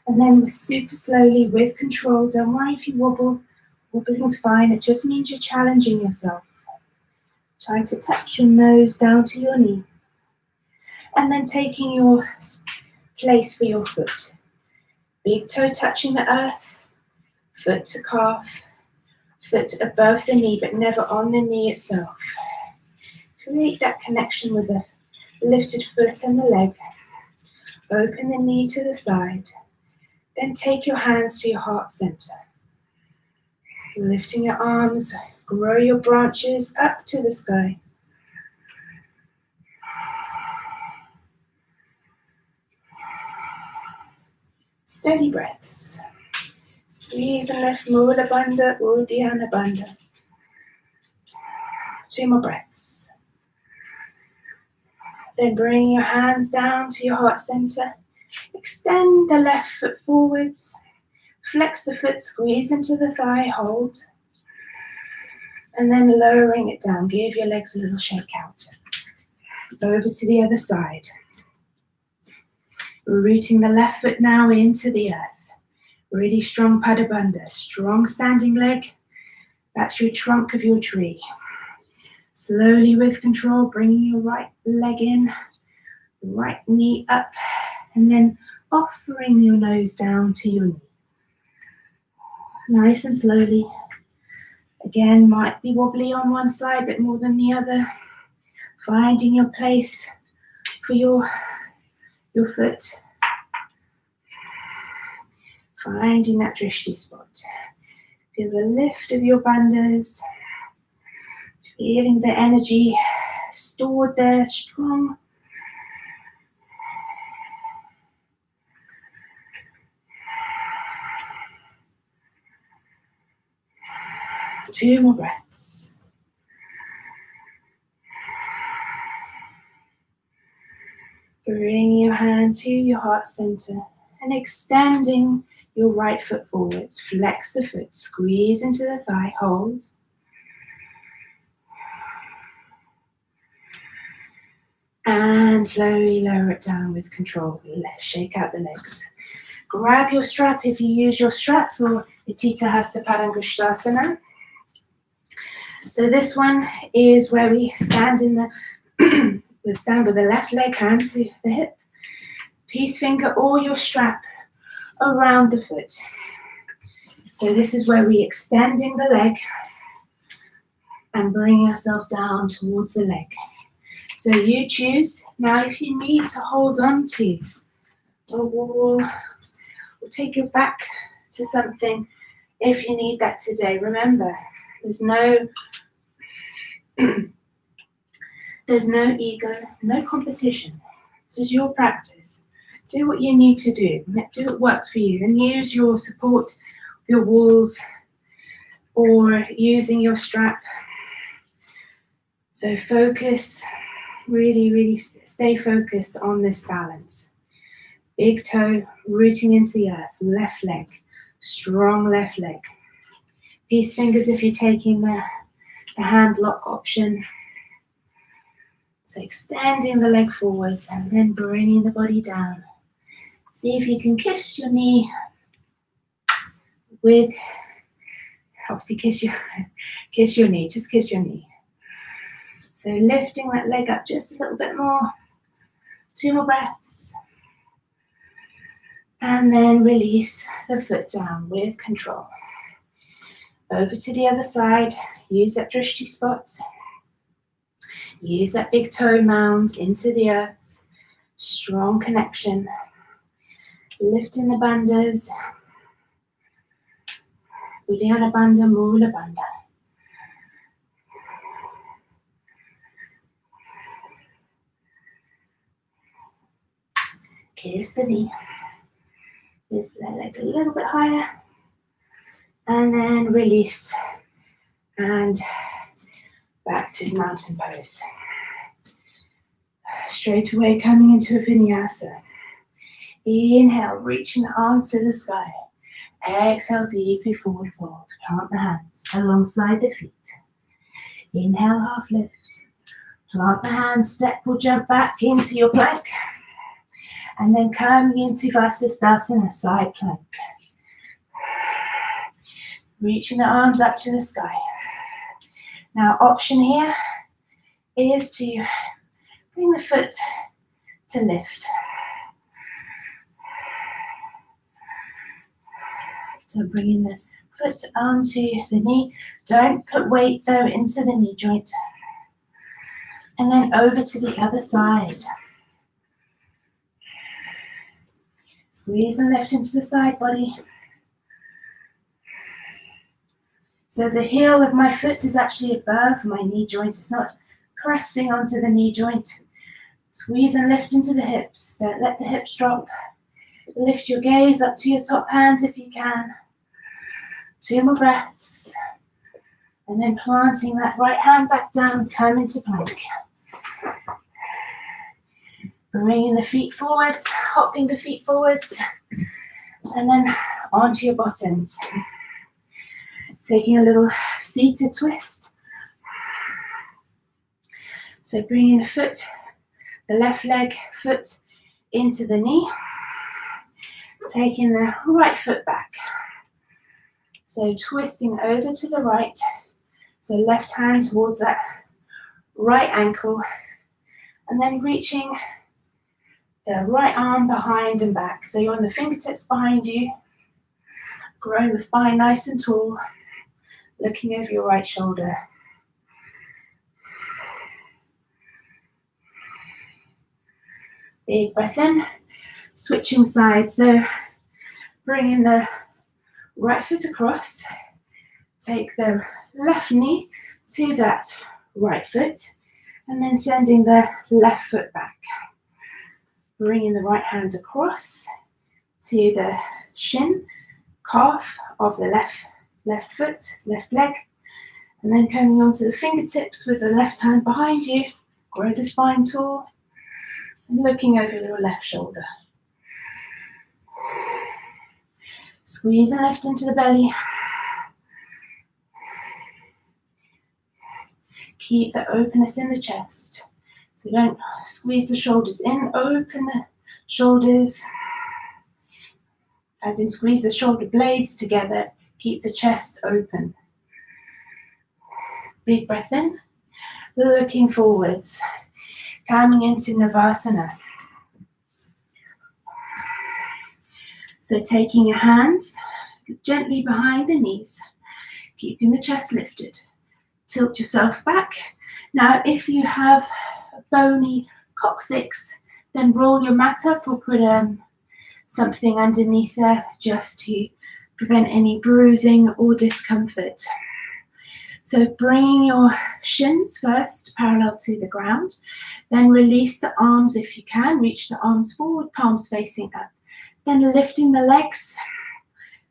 And then super slowly, with control, don't worry if you wobble. Wobbling's fine, it just means you're challenging yourself. Try to touch your nose down to your knee. And then taking your place for your foot. Big toe touching the earth, foot to calf, foot above the knee, but never on the knee itself. Create that connection with the lifted foot and the leg. Open the knee to the side. Then take your hands to your heart center. Lifting your arms, grow your branches up to the sky. Steady breaths. Squeeze and lift Mula Bandha, Uddiyana Bandha. 2 more breaths. Then bring your hands down to your heart center. Extend the left foot forwards. Flex the foot, squeeze into the thigh, hold. And then lowering it down. Give your legs a little shake out. Over to the other side. Rooting the left foot now into the earth. Really strong Padabandha. Strong standing leg. That's your trunk of your tree. Slowly with control, bringing your right leg in. Right knee up. And then offering your nose down to your knee. Nice and slowly. Again, might be wobbly on one side, but more than the other. Finding your place for your foot. Finding that drishti spot. Feel the lift of your bandhas. Feeling the energy stored there, strong. Two more breaths. Bring your hand to your heart center and extending your right foot forwards. Flex the foot, squeeze into the thigh, hold. And slowly lower it down with control. Let's shake out the legs. Grab your strap if you use your strap for the tittibhasana. So this one is where we stand in the we stand with the left leg hand to the hip. Peace finger or your strap around the foot. So this is where we're extending the leg and bringing ourselves down towards the leg. So you choose. Now if you need to hold on to a wall or take your back to something, if you need that today, remember, there's no ego, no competition. This is your practice. Do what you need to do. Do what works for you, and use your support, your walls, or using your strap. So focus, really stay focused on this balance. Big toe rooting into the earth, left leg, strong left leg. Peace fingers if you're taking the hand lock option. So extending the leg forwards and then bringing the body down. See if you can kiss your knee with, obviously kiss your knee, just kiss your knee. So lifting that leg up just a little bit more. 2 more breaths. And then release the foot down with control. Over to the other side, use that drishti spot. Use that big toe mound into the earth. Strong connection. Lifting the bandhas. Uddiyana Bandha, Mula Bandha. Kiss the knee. Lift the leg a little bit higher. And then release. And back to mountain pose. Straight away coming into a vinyasa. Inhale, reaching the arms to the sky. Exhale, deeply forward fold. Plant the hands alongside the feet. Inhale, half lift. Plant the hands, step or jump back into your plank. And then coming into vasisthasana, side plank. Reaching the arms up to the sky. Now, option here is to bring the foot to lift. So bringing the foot onto the knee. Don't put weight though into the knee joint. And then over to the other side. Squeeze and lift into the side body. So the heel of my foot is actually above my knee joint. It's not pressing onto the knee joint. Squeeze and lift into the hips. Don't let the hips drop. Lift your gaze up to your top hands if you can. 2 more breaths. And then planting that right hand back down, come into plank. Bringing the feet forwards, hopping the feet forwards. And then onto your bottoms. Taking a little seated twist. So bringing the foot, the left leg, foot into the knee. Taking the right foot back. So twisting over to the right. So left hand towards that right ankle. And then reaching the right arm behind and back. So you're on the fingertips behind you. Growing the spine nice and tall. Looking over your right shoulder. Big breath in. Switching sides. So bringing the right foot across. Take the left knee to that right foot. And then sending the left foot back. Bringing the right hand across to the shin, calf of the left foot, left leg. And then coming onto the fingertips with the left hand behind you. Grow the spine tall. And looking over your left shoulder. Squeeze and lift into the belly. Keep the openness in the chest. So don't squeeze the shoulders in, open the shoulders. As in squeeze the shoulder blades together, keep the chest open. Big breath in, looking forwards, coming into Navasana. So taking your hands gently behind the knees, keeping the chest lifted. Tilt yourself back. Now, if you have a bony coccyx, then roll your mat up or put something underneath there just to prevent any bruising or discomfort. So bringing your shins first parallel to the ground, then release the arms if you can. Reach the arms forward, palms facing up. Then lifting the legs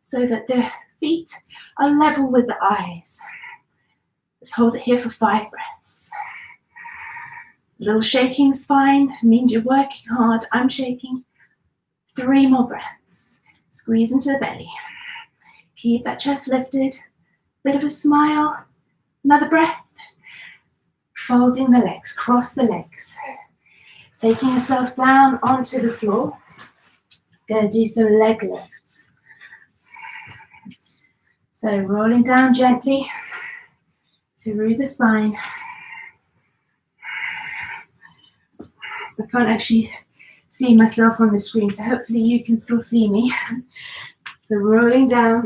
so that the feet are level with the eyes. Let's hold it here for 5 breaths. A little shaking spine means you're working hard. I'm shaking. 3 more breaths. Squeeze into the belly. Keep that chest lifted. Bit of a smile. Another breath. Folding the legs. Cross the legs. Taking yourself down onto the floor. Going to do some leg lifts. So rolling down gently through the spine. I can't actually see myself on the screen, so hopefully you can still see me. So rolling down,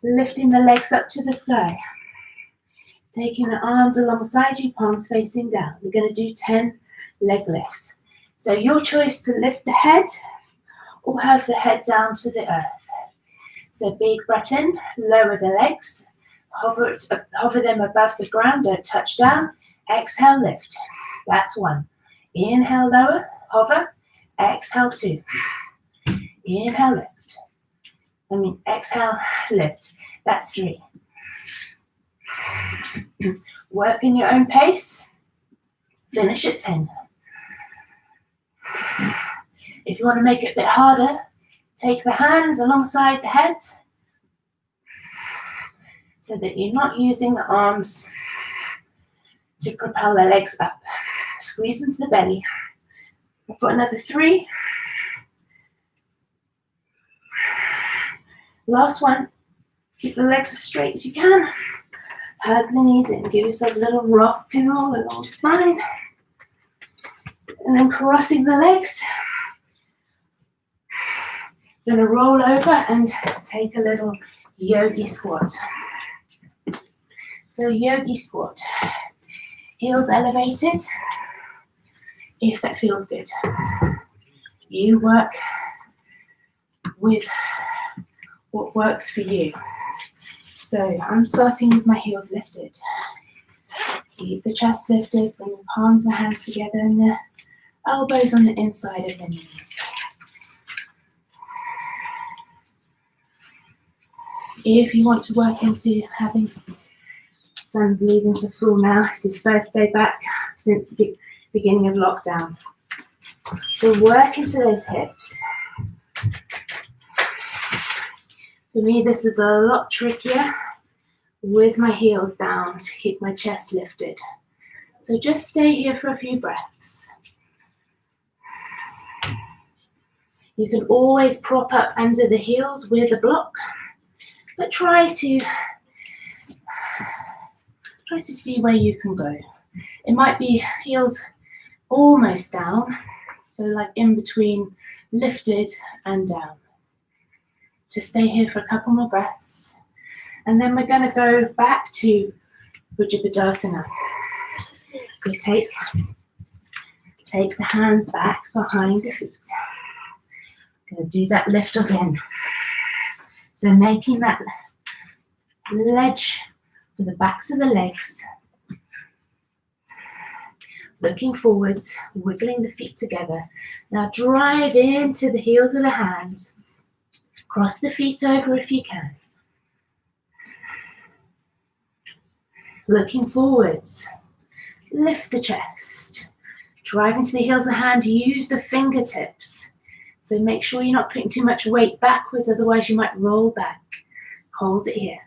lifting the legs up to the sky. Taking the arms alongside you, palms facing down. We're going to do 10 leg lifts. So your choice to lift the head or have the head down to the earth. So big breath in, lower the legs. Hover them above the ground, don't touch down. Exhale, lift. That's 1. Inhale, lower, hover. Exhale, 2. Inhale, lift. Exhale, lift. That's 3. Work in your own pace. Finish at 10. If you want to make it a bit harder, Take the hands alongside the head so that you're not using the arms to propel the legs up. Squeeze into the belly. I've got another 3. Last one. Keep the legs as straight as you can. Hug the knees in. Give yourself a little rock and roll along the spine. And then crossing the legs. Going to roll over and take a little yogi squat. So yogi squat. Heels elevated. If that feels good. You work with what works for you. So I'm starting with my heels lifted. Keep the chest lifted, bring the palms and hands together and the elbows on the inside of the knees. If you want to work into having son's leaving for school now, it's his first day back since the beginning of lockdown. So work into those hips. For me, this is a lot trickier with my heels down to keep my chest lifted. So just stay here for a few breaths. You can always prop up under the heels with a block, but try to see where you can go. It might be heels almost down, so like in between lifted and down. Just stay here for a couple more breaths. And then we're going to go back to bhujapidasana. So take the hands back behind the feet. Going to do that lift again. So making that ledge for the backs of the legs. Looking forwards, wiggling the feet together. Now drive into the heels of the hands. Cross the feet over if you can. Looking forwards. Lift the chest. Drive into the heels of the hand. Use the fingertips. So make sure you're not putting too much weight backwards, otherwise you might roll back. Hold it here.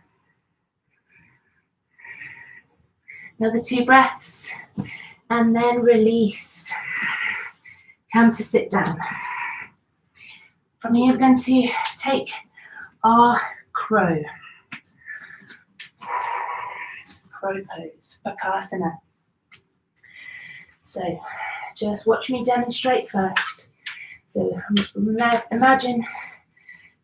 Another 2 breaths. And then release. Come to sit down. From here, we're going to take our crow. Crow pose, bakasna. So just watch me demonstrate first. So imagine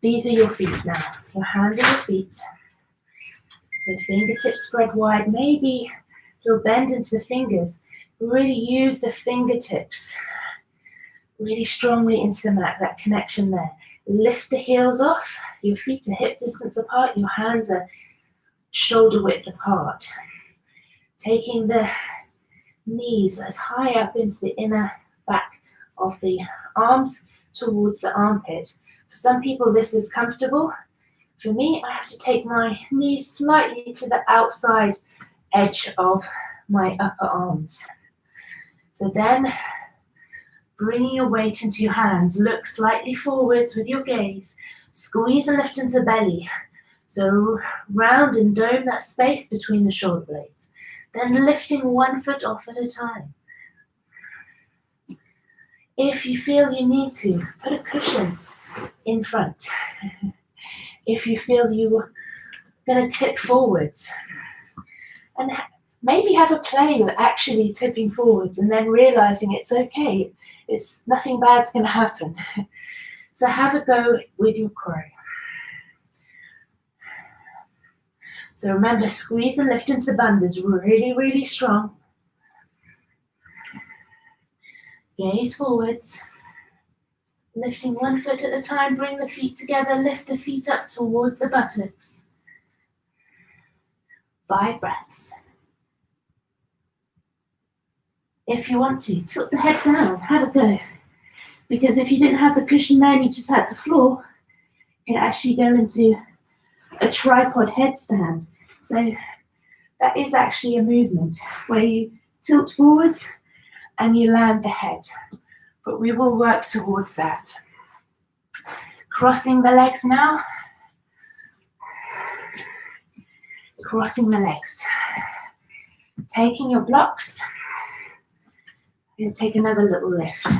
these are your feet now. Your hands are your feet. So fingertips spread wide. Maybe you'll bend into the fingers. Really use the fingertips really strongly into the mat, that connection there. Lift the heels off. Your feet are hip distance apart. Your hands are shoulder width apart. Taking the knees as high up into the inner back of the arms towards the armpit. For some people this is comfortable. For me, I have to take my knees slightly to the outside edge of my upper arms. So then bringing your weight into your hands, look slightly forwards with your gaze, squeeze and lift into the belly. So round and dome that space between the shoulder blades. Then lifting 1 foot off at a time. If you feel you need to, put a cushion in front. If you feel you're going to tip forwards. And maybe have a play with actually tipping forwards and then realizing it's okay. It's nothing bad's going to happen. So have a go with your crow. So remember, squeeze and lift into bandhas really, really strong. Gaze forwards. Lifting 1 foot at a time, bring the feet together, lift the feet up towards the buttocks. 5 breaths. If you want to, tilt the head down, have a go. Because if you didn't have the cushion there and you just had the floor, you can actually go into a tripod headstand. So that is actually a movement where you tilt forwards and you land the head. But we will work towards that. crossing the legs now. Crossing the legs. Taking your blocks and take another little lift.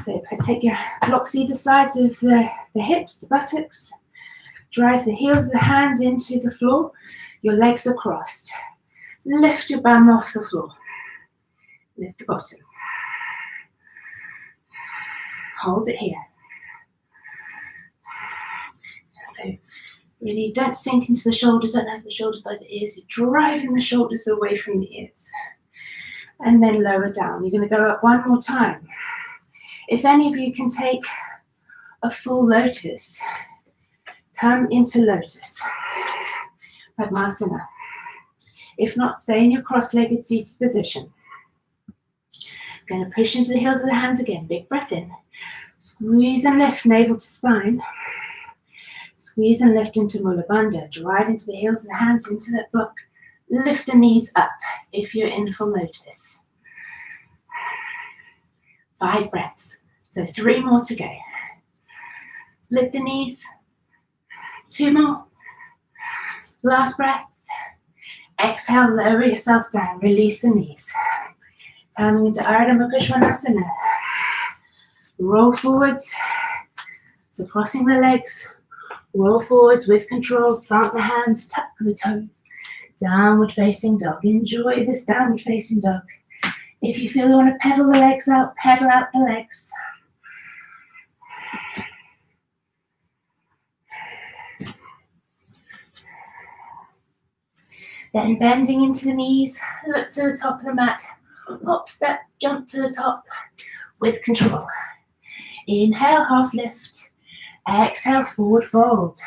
So take your blocks either sides of the hips, the buttocks. Drive the heels of the hands into the floor. Your legs are crossed. Lift your bum off the floor. Lift the bottom. Hold it here. So really don't sink into the shoulders, don't have the shoulders by the ears. You're driving the shoulders away from the ears. And then lower down. You're going to go up one more time. If any of you can take a full lotus, come into lotus. Padmasana. If not, stay in your cross-legged seated position. Going to push into the heels of the hands again. Big breath in. Squeeze and lift navel to spine. Squeeze and lift into Mula Bandha. Drive into the heels of the hands into that block. Lift the knees up if you're in full lotus. 5 breaths. So 3 more to go. Lift the knees. 2 more. Last breath. Exhale, lower yourself down. Release the knees. Coming into Ardha Makushvanasana. Roll forwards. So crossing the legs. Roll forwards with control. Plant the hands. Tuck the toes. Downward facing dog. Enjoy this downward facing dog. If you feel you want to pedal the legs out, pedal out the legs. Then bending into the knees, look to the top of the mat. Hop, step, jump to the top with control. Inhale, half lift. Exhale, forward fold.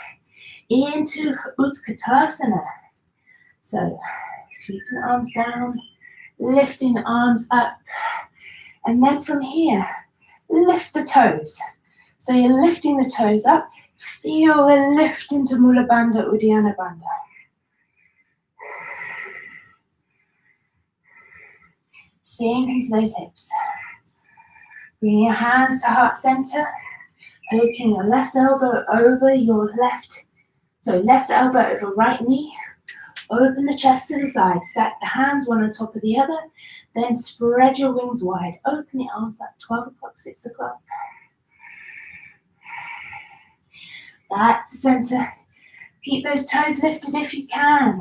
Into Utkatasana. So, sweeping the arms down, lifting the arms up. And then from here, lift the toes. So you're lifting the toes up. Feel the lift into Mula Bandha, Uddiyana Bandha. Sink into those hips. Bring your hands to heart center. Taking your left elbow over your left elbow over right knee. Open the chest to the side. Stack the hands one on top of the other. Then spread your wings wide. Open the arms up. 12 o'clock, 6 o'clock. Back to center. Keep those toes lifted if you can.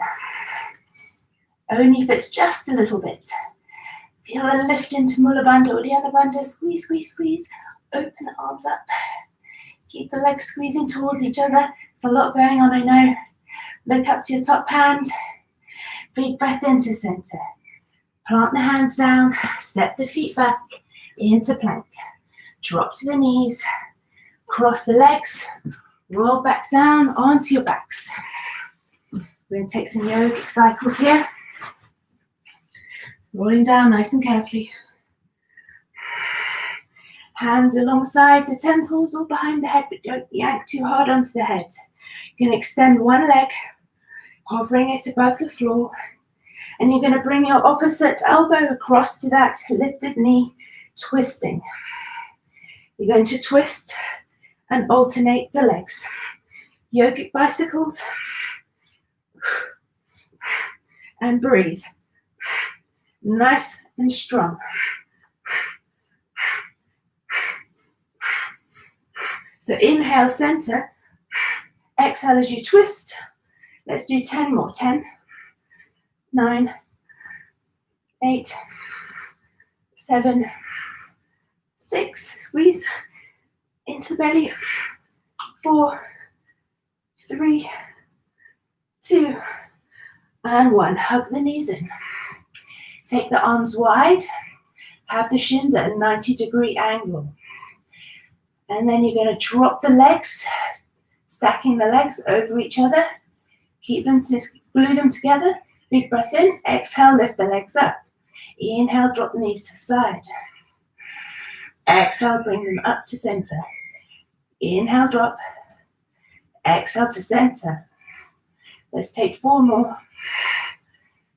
Only if it's just a little bit. Feel a lift into Mula Bandha, Uddiyana Bandha. Squeeze, squeeze, squeeze. Open the arms up. Keep the legs squeezing towards each other. There's a lot going on, I know. Look up to your top hand. Big breath into center. Plant the hands down. Step the feet back into plank. Drop to the knees. Cross the legs. Roll back down onto your backs. We're going to take some yogic cycles here. Rolling down nice and carefully. Hands alongside the temples or behind the head, but don't yank too hard onto the head. You're going to extend one leg, hovering it above the floor, and you're going to bring your opposite elbow across to that lifted knee, twisting. You're going to twist and alternate the legs. Yogic bicycles. And breathe. Nice and strong. So inhale, center. Exhale as you twist. Let's do 10 more. 10, 9, 8, 7, 6. Squeeze into the belly. 4, 3, 2, and 1. Hug the knees in. Take the arms wide. Have the shins at a 90-degree angle. And then you're going to drop the legs, stacking the legs over each other. Keep them to glue them together. Big breath in. Exhale, lift the legs up. Inhale, drop the knees to the side. Exhale, bring them up to center. Inhale, drop. Exhale to center. Let's take 4 more.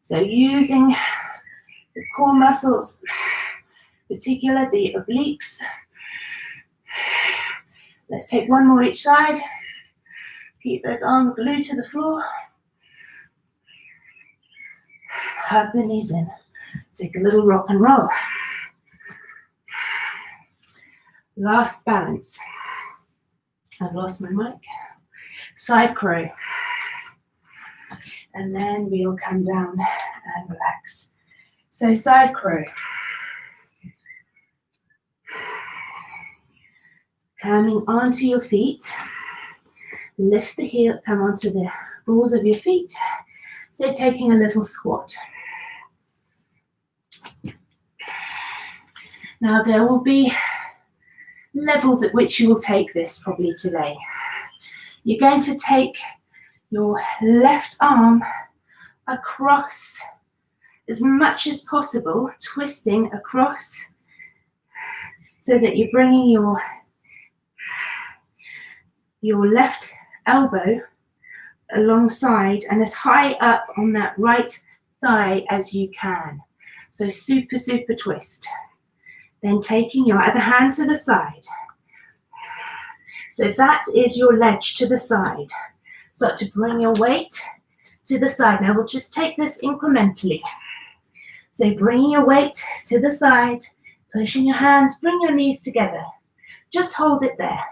So using the core muscles, particularly the obliques. Let's take one more each side. Keep those arms glued to the floor. Hug the knees in. Take a little rock and roll. Last balance. I've lost my mic. Side crow. And then we'll come down and relax. So side crow. Coming onto your feet. Lift the heel, come onto the balls of your feet. So taking a little squat. Now there will be levels at which you will take this probably today. You're going to take your left arm across as much as possible, twisting across so that you're bringing your left elbow alongside and as high up on that right thigh as you can. So super, super twist. Then taking your other hand to the side. So that is your ledge to the side. Start to bring your weight to the side. Now we'll just take this incrementally. So bringing your weight to the side, pushing your hands, bring your knees together. Just hold it there.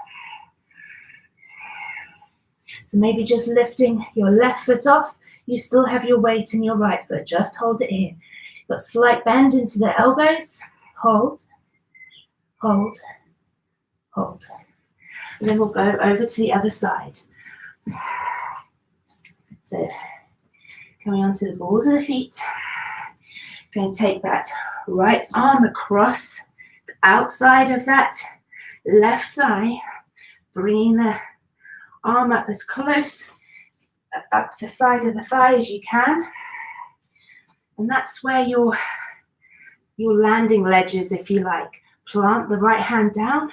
So maybe just lifting your left foot off. You still have your weight in your right foot. Just hold it here. Got slight bend into the elbows. Hold, hold, hold. And then we'll go over to the other side. So coming onto the balls of the feet. Going to take that right arm across the outside of that left thigh. Bringing the arm up as close up the side of the thigh as you can. And that's where your landing ledge is, if you like. Plant the right hand down,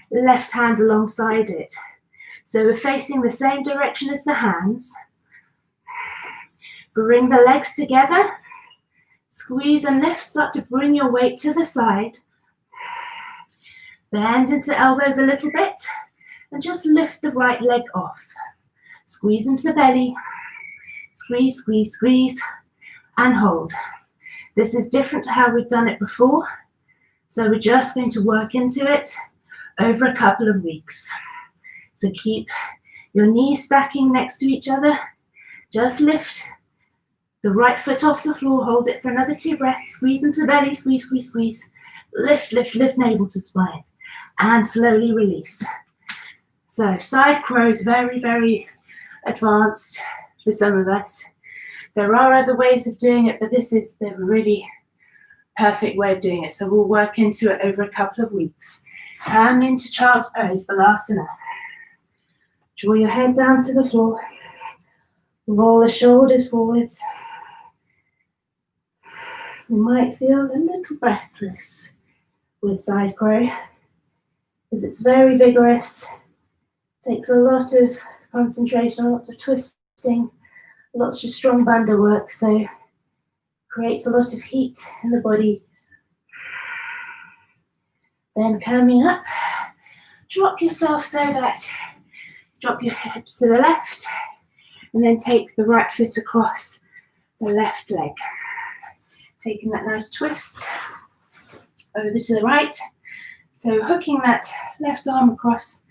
left hand alongside it. So we're facing the same direction as the hands. Bring the legs together. Squeeze and lift. Start to bring your weight to the side. Bend into the elbows a little bit. And just lift the right leg off. Squeeze into the belly. Squeeze, squeeze, squeeze. And hold. This is different to how we've done it before. So we're just going to work into it over a couple of weeks. So keep your knees stacking next to each other. Just lift the right foot off the floor. Hold it for another 2 breaths. Squeeze into the belly. Squeeze, squeeze, squeeze. Lift, lift, lift navel to spine. And slowly release. So side crows, very, very advanced for some of us. There are other ways of doing it, but this is the really perfect way of doing it. So we'll work into it over a couple of weeks. Come into child's pose, bakasna. Draw your head down to the floor. Roll the shoulders forwards. You might feel a little breathless with side crow, because it's very vigorous. Takes a lot of concentration, lots of twisting, lots of strong bandha work, so creates a lot of heat in the body. Then coming up, drop yourself so that, drop your hips to the left, and then take the right foot across the left leg. Taking that nice twist over to the right. So hooking that left arm across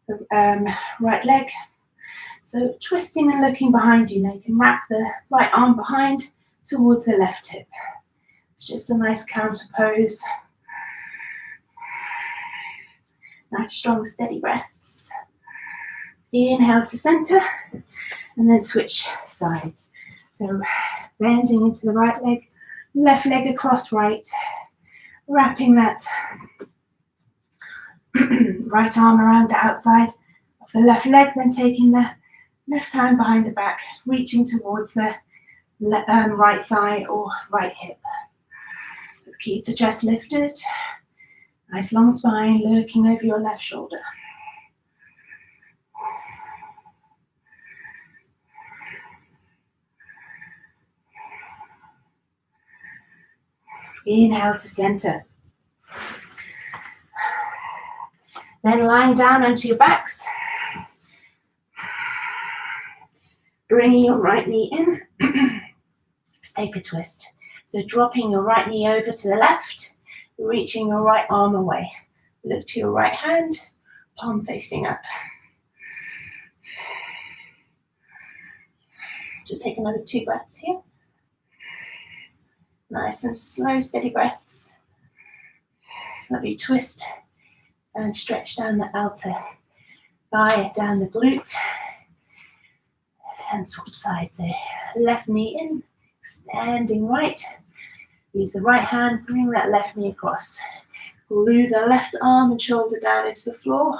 the right leg. So twisting and looking behind you. Now you can wrap the right arm behind towards the left hip. It's just a nice counter pose. Nice strong steady breaths. Inhale to center and then switch sides. So bending into the right leg, left leg across right, wrapping that right arm around the outside of the left leg, then taking the left hand behind the back, reaching towards the right thigh or right hip. Keep the chest lifted. Nice long spine, looking over your left shoulder. Inhale to center. Then lying down onto your backs, bringing your right knee in. Let's take a twist. So dropping your right knee over to the left, reaching your right arm away. Look to your right hand, palm facing up. Just take another 2 breaths here. Nice and slow, steady breaths. Lovely twist and stretch down the outer thigh, down the glute. And swap sides. So left knee in, extending right. Use the right hand, bring that left knee across. Glue the left arm and shoulder down into the floor.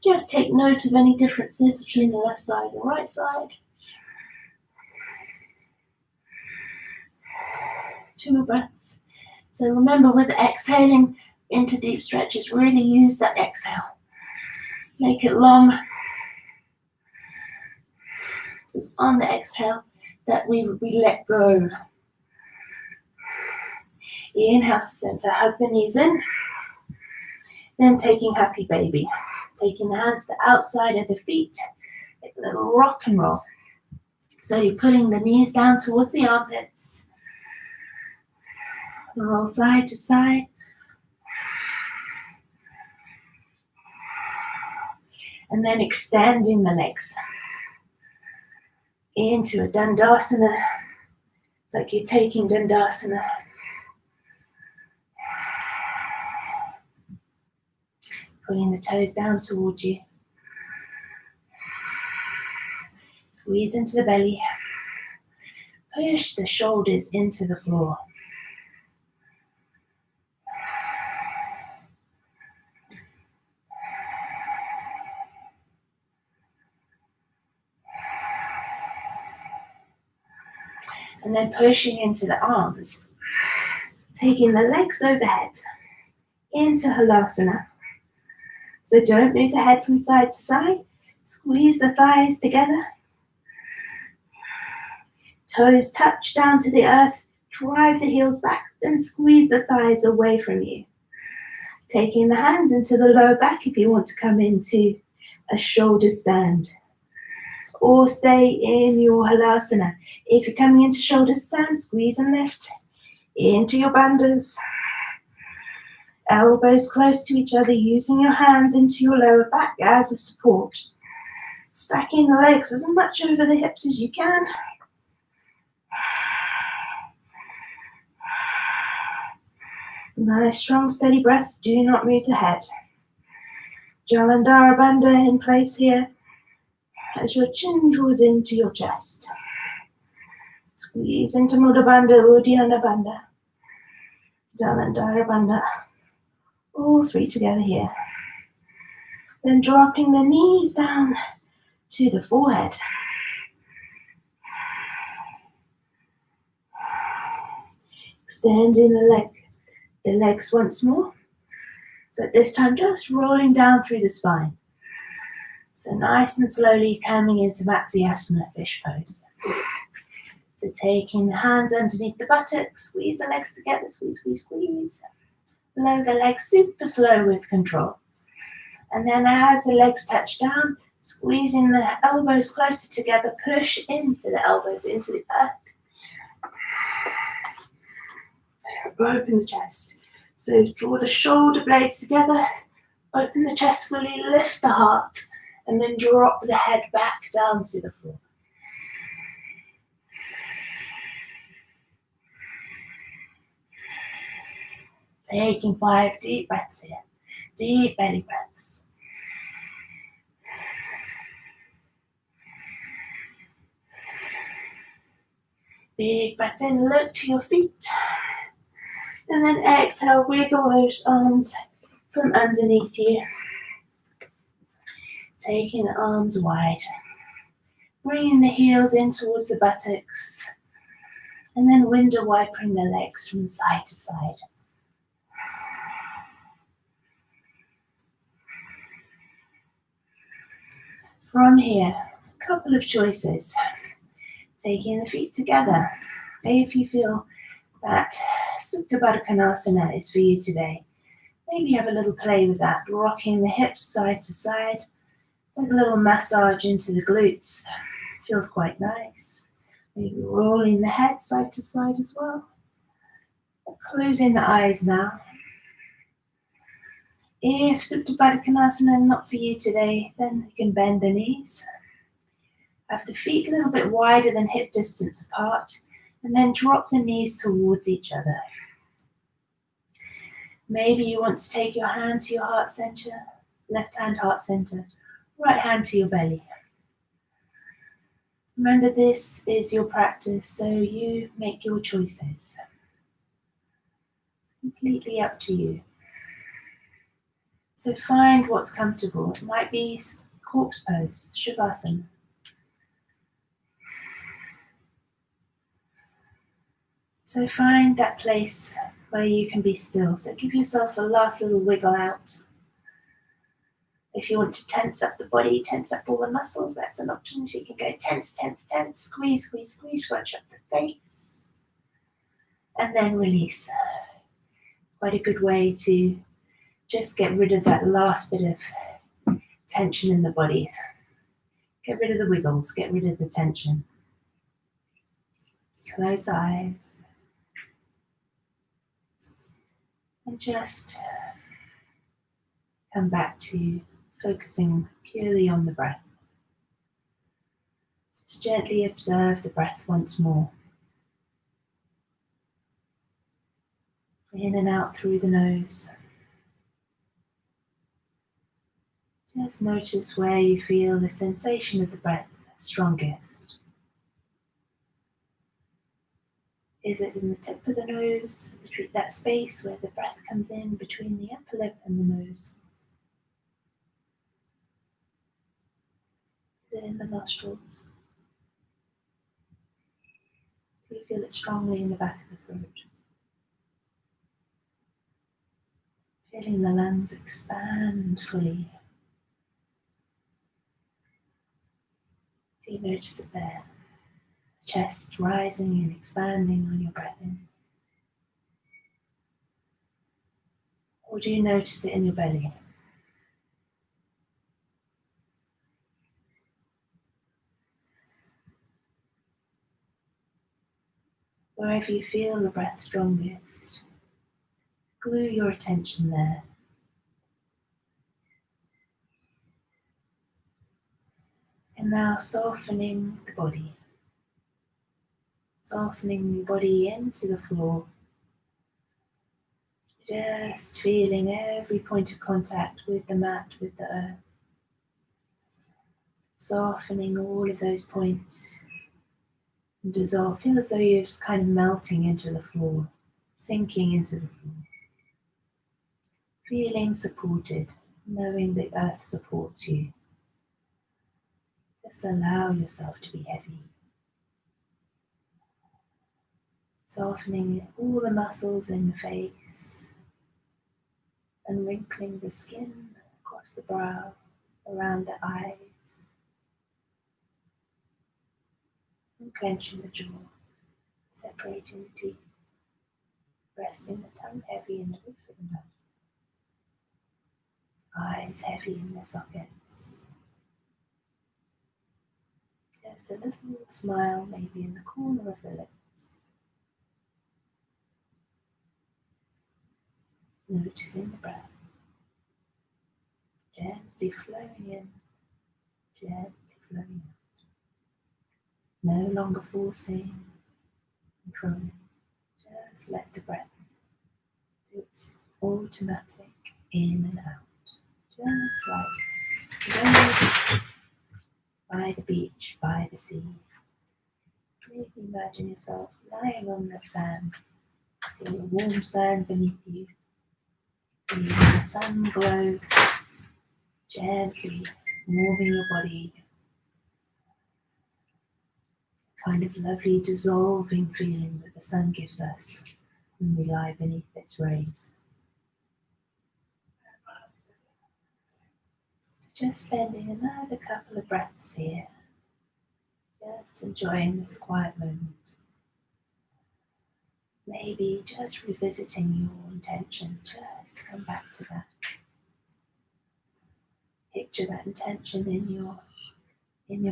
Just take note of any differences between the left side and right side. 2 more breaths. So remember, with exhaling into deep stretches, really use that exhale. Make it long. It's on the exhale that we let go. Inhale to center, hug the knees in. Then taking happy baby. Taking the hands to the outside of the feet. Like a little rock and roll. So you're putting the knees down towards the armpits. Roll side to side. And then extending the legs into a Dandasana. It's like you're taking Dandasana. Putting the toes down towards you. Squeeze into the belly. Push the shoulders into the floor. And then pushing into the arms. Taking the legs overhead into Halasana. So don't move the head from side to side. Squeeze the thighs together. Toes touch down to the earth. Drive the heels back. Then squeeze the thighs away from you. Taking the hands into the lower back if you want to come into a shoulder stand. Or stay in your Halasana. If you're coming into shoulder stand, squeeze and lift into your bandhas. Elbows close to each other, using your hands into your lower back as a support. Stacking the legs as much over the hips as you can. Nice, strong, steady breaths. Do not move the head. Jalandhara Bandha in place here. As your chin draws into your chest. Squeeze into Mudha Bandha, Uddiyana Bandha, Jalandhara Bandha. All 3 together here. Then dropping the knees down to the forehead. Extending the legs once more. But this time just rolling down through the spine. So nice and slowly coming into Vasisthasana, fish pose. So taking the hands underneath the buttocks, squeeze the legs together, squeeze, squeeze, squeeze. Blow the legs super slow with control. And then as the legs touch down, squeezing the elbows closer together, push into the elbows, into the earth. Open the chest. So draw the shoulder blades together, open the chest fully, lift the heart. And then drop the head back down to the floor. Taking 5 deep breaths here. Deep belly breaths. Big breath in, look to your feet. And then exhale, wiggle those arms from underneath you. Taking the arms wide, bringing the heels in towards the buttocks, and then window wiping the legs from side to side. From here, a couple of choices. Taking the feet together. If you feel that Supta Baddha Konasana is for you today, Maybe have a little play with that, rocking the hips side to side. Like a little massage into the glutes. Feels quite nice. Maybe rolling the head side to side as well. Closing the eyes now. If tittibhasana is not for you today, then you can bend the knees. Have the feet a little bit wider than hip distance apart, and then drop the knees towards each other. Maybe you want to take your hand to your heart center, left hand heart center, right hand to your belly. Remember, this is your practice, so you make your choices. Completely up to you. So find what's comfortable. It might be corpse pose, shavasana. So find that place where you can be still. So give yourself a last little wiggle out. If you want to tense up the body, tense up all the muscles, that's an option. If you can go tense, tense, tense, squeeze, squeeze, squeeze, scrunch up the face. And then release. It's quite a good way to just get rid of that last bit of tension in the body. Get rid of the wiggles, get rid of the tension. Close the eyes. And just come back to focusing purely on the breath. Just gently observe the breath once more. In and out through the nose. Just notice where you feel the sensation of the breath strongest. Is it in the tip of the nose, between that space where the breath comes in between the upper lip and the nose? Is it in the nostrils? Do you feel it strongly in the back of the throat? Feeling the lungs expand fully. Do you notice it there? Chest rising and expanding on your breath in. Or do you notice it in your belly? Wherever you feel the breath strongest, glue your attention there. And now softening the body. Softening the body into the floor. Just feeling every point of contact with the mat, with the earth. Softening all of those points. And dissolve. Feel as though you're just kind of melting into the floor. Sinking into the floor. Feeling supported. Knowing the earth supports you. Just allow yourself to be heavy. Softening all the muscles in the face and wrinkling the skin across the brow, around the eyes, and clenching the jaw, separating the teeth, resting the tongue heavy in the roof of the mouth, eyes heavy in their sockets. Just a little smile maybe in the corner of the lips. Noticing the breath, gently flowing in, gently flowing out. No longer forcing, controlling. Just let the breath do its automatic in and out. Just like waves by the beach, by the sea. Maybe imagine yourself lying on that sand, feeling the warm sand beneath you. Feeling the sun glow, gently warming your body. Kind of lovely dissolving feeling that the sun gives us when we lie beneath its rays. Just spending another couple of breaths here, just enjoying this quiet moment. maybe just revisiting your intention, just come back to that. Picture that intention in your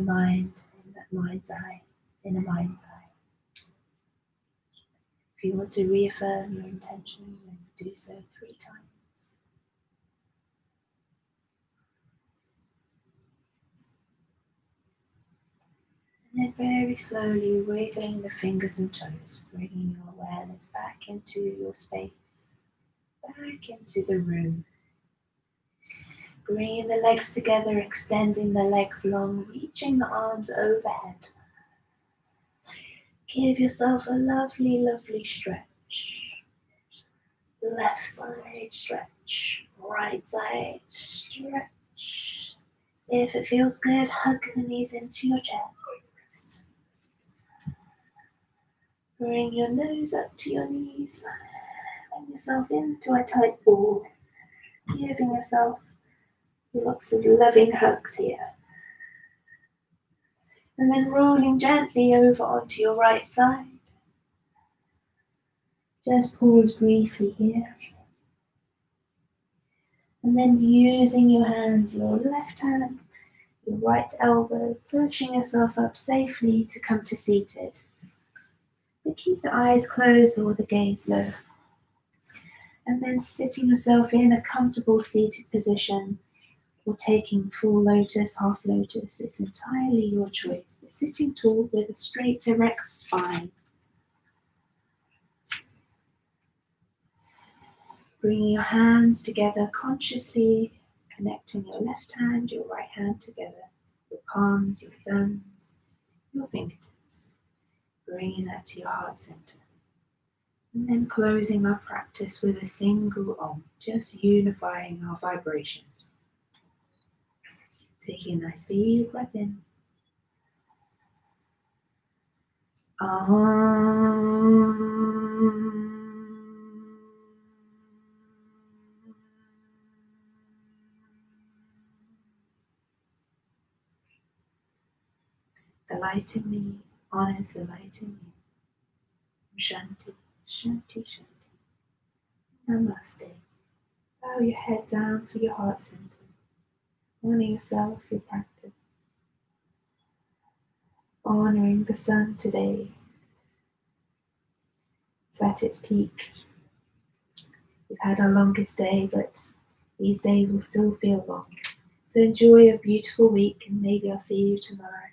mind, in that mind's eye, in a mind's eye. If you want to reaffirm your intention, then do so 3 times. And then very slowly wiggling the fingers and toes, bringing your awareness back into your space, back into the room. Bringing the legs together, extending the legs long, reaching the arms overhead. Give yourself a lovely, lovely stretch. Left side stretch, right side stretch. If it feels good, hug the knees into your chest. Bring your nose up to your knees. Bring yourself into a tight ball. Giving yourself lots of loving hugs here. And then rolling gently over onto your right side. Just pause briefly here. And then using your hand, your left hand, your right elbow, pushing yourself up safely to come to seated. But keep the eyes closed or the gaze low. And then sitting yourself in a comfortable seated position, or taking full lotus, half lotus, it's entirely your choice. But sitting tall with a straight, erect spine. Bringing your hands together consciously, connecting your left hand, your right hand together, your palms, your thumbs, your fingertips. Bringing that to your heart center. And then closing our practice with a single Om, just unifying our vibrations. Taking a nice deep breath in. The light in me honors the light in you. Shanti, Shanti, Shanti. Namaste. Bow your head down to your heart center. Honor yourself, your practice. Honoring the sun today. It's at its peak. We've had our longest day, but these days will still feel long. So enjoy a beautiful week, and maybe I'll see you tomorrow.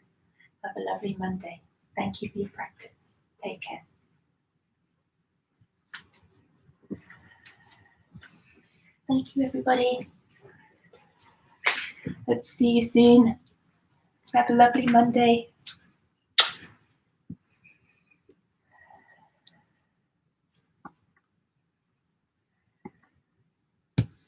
Have a lovely Monday. Thank you for your practice. Take care. Thank you, everybody. Hope to see you soon. Have a lovely Monday.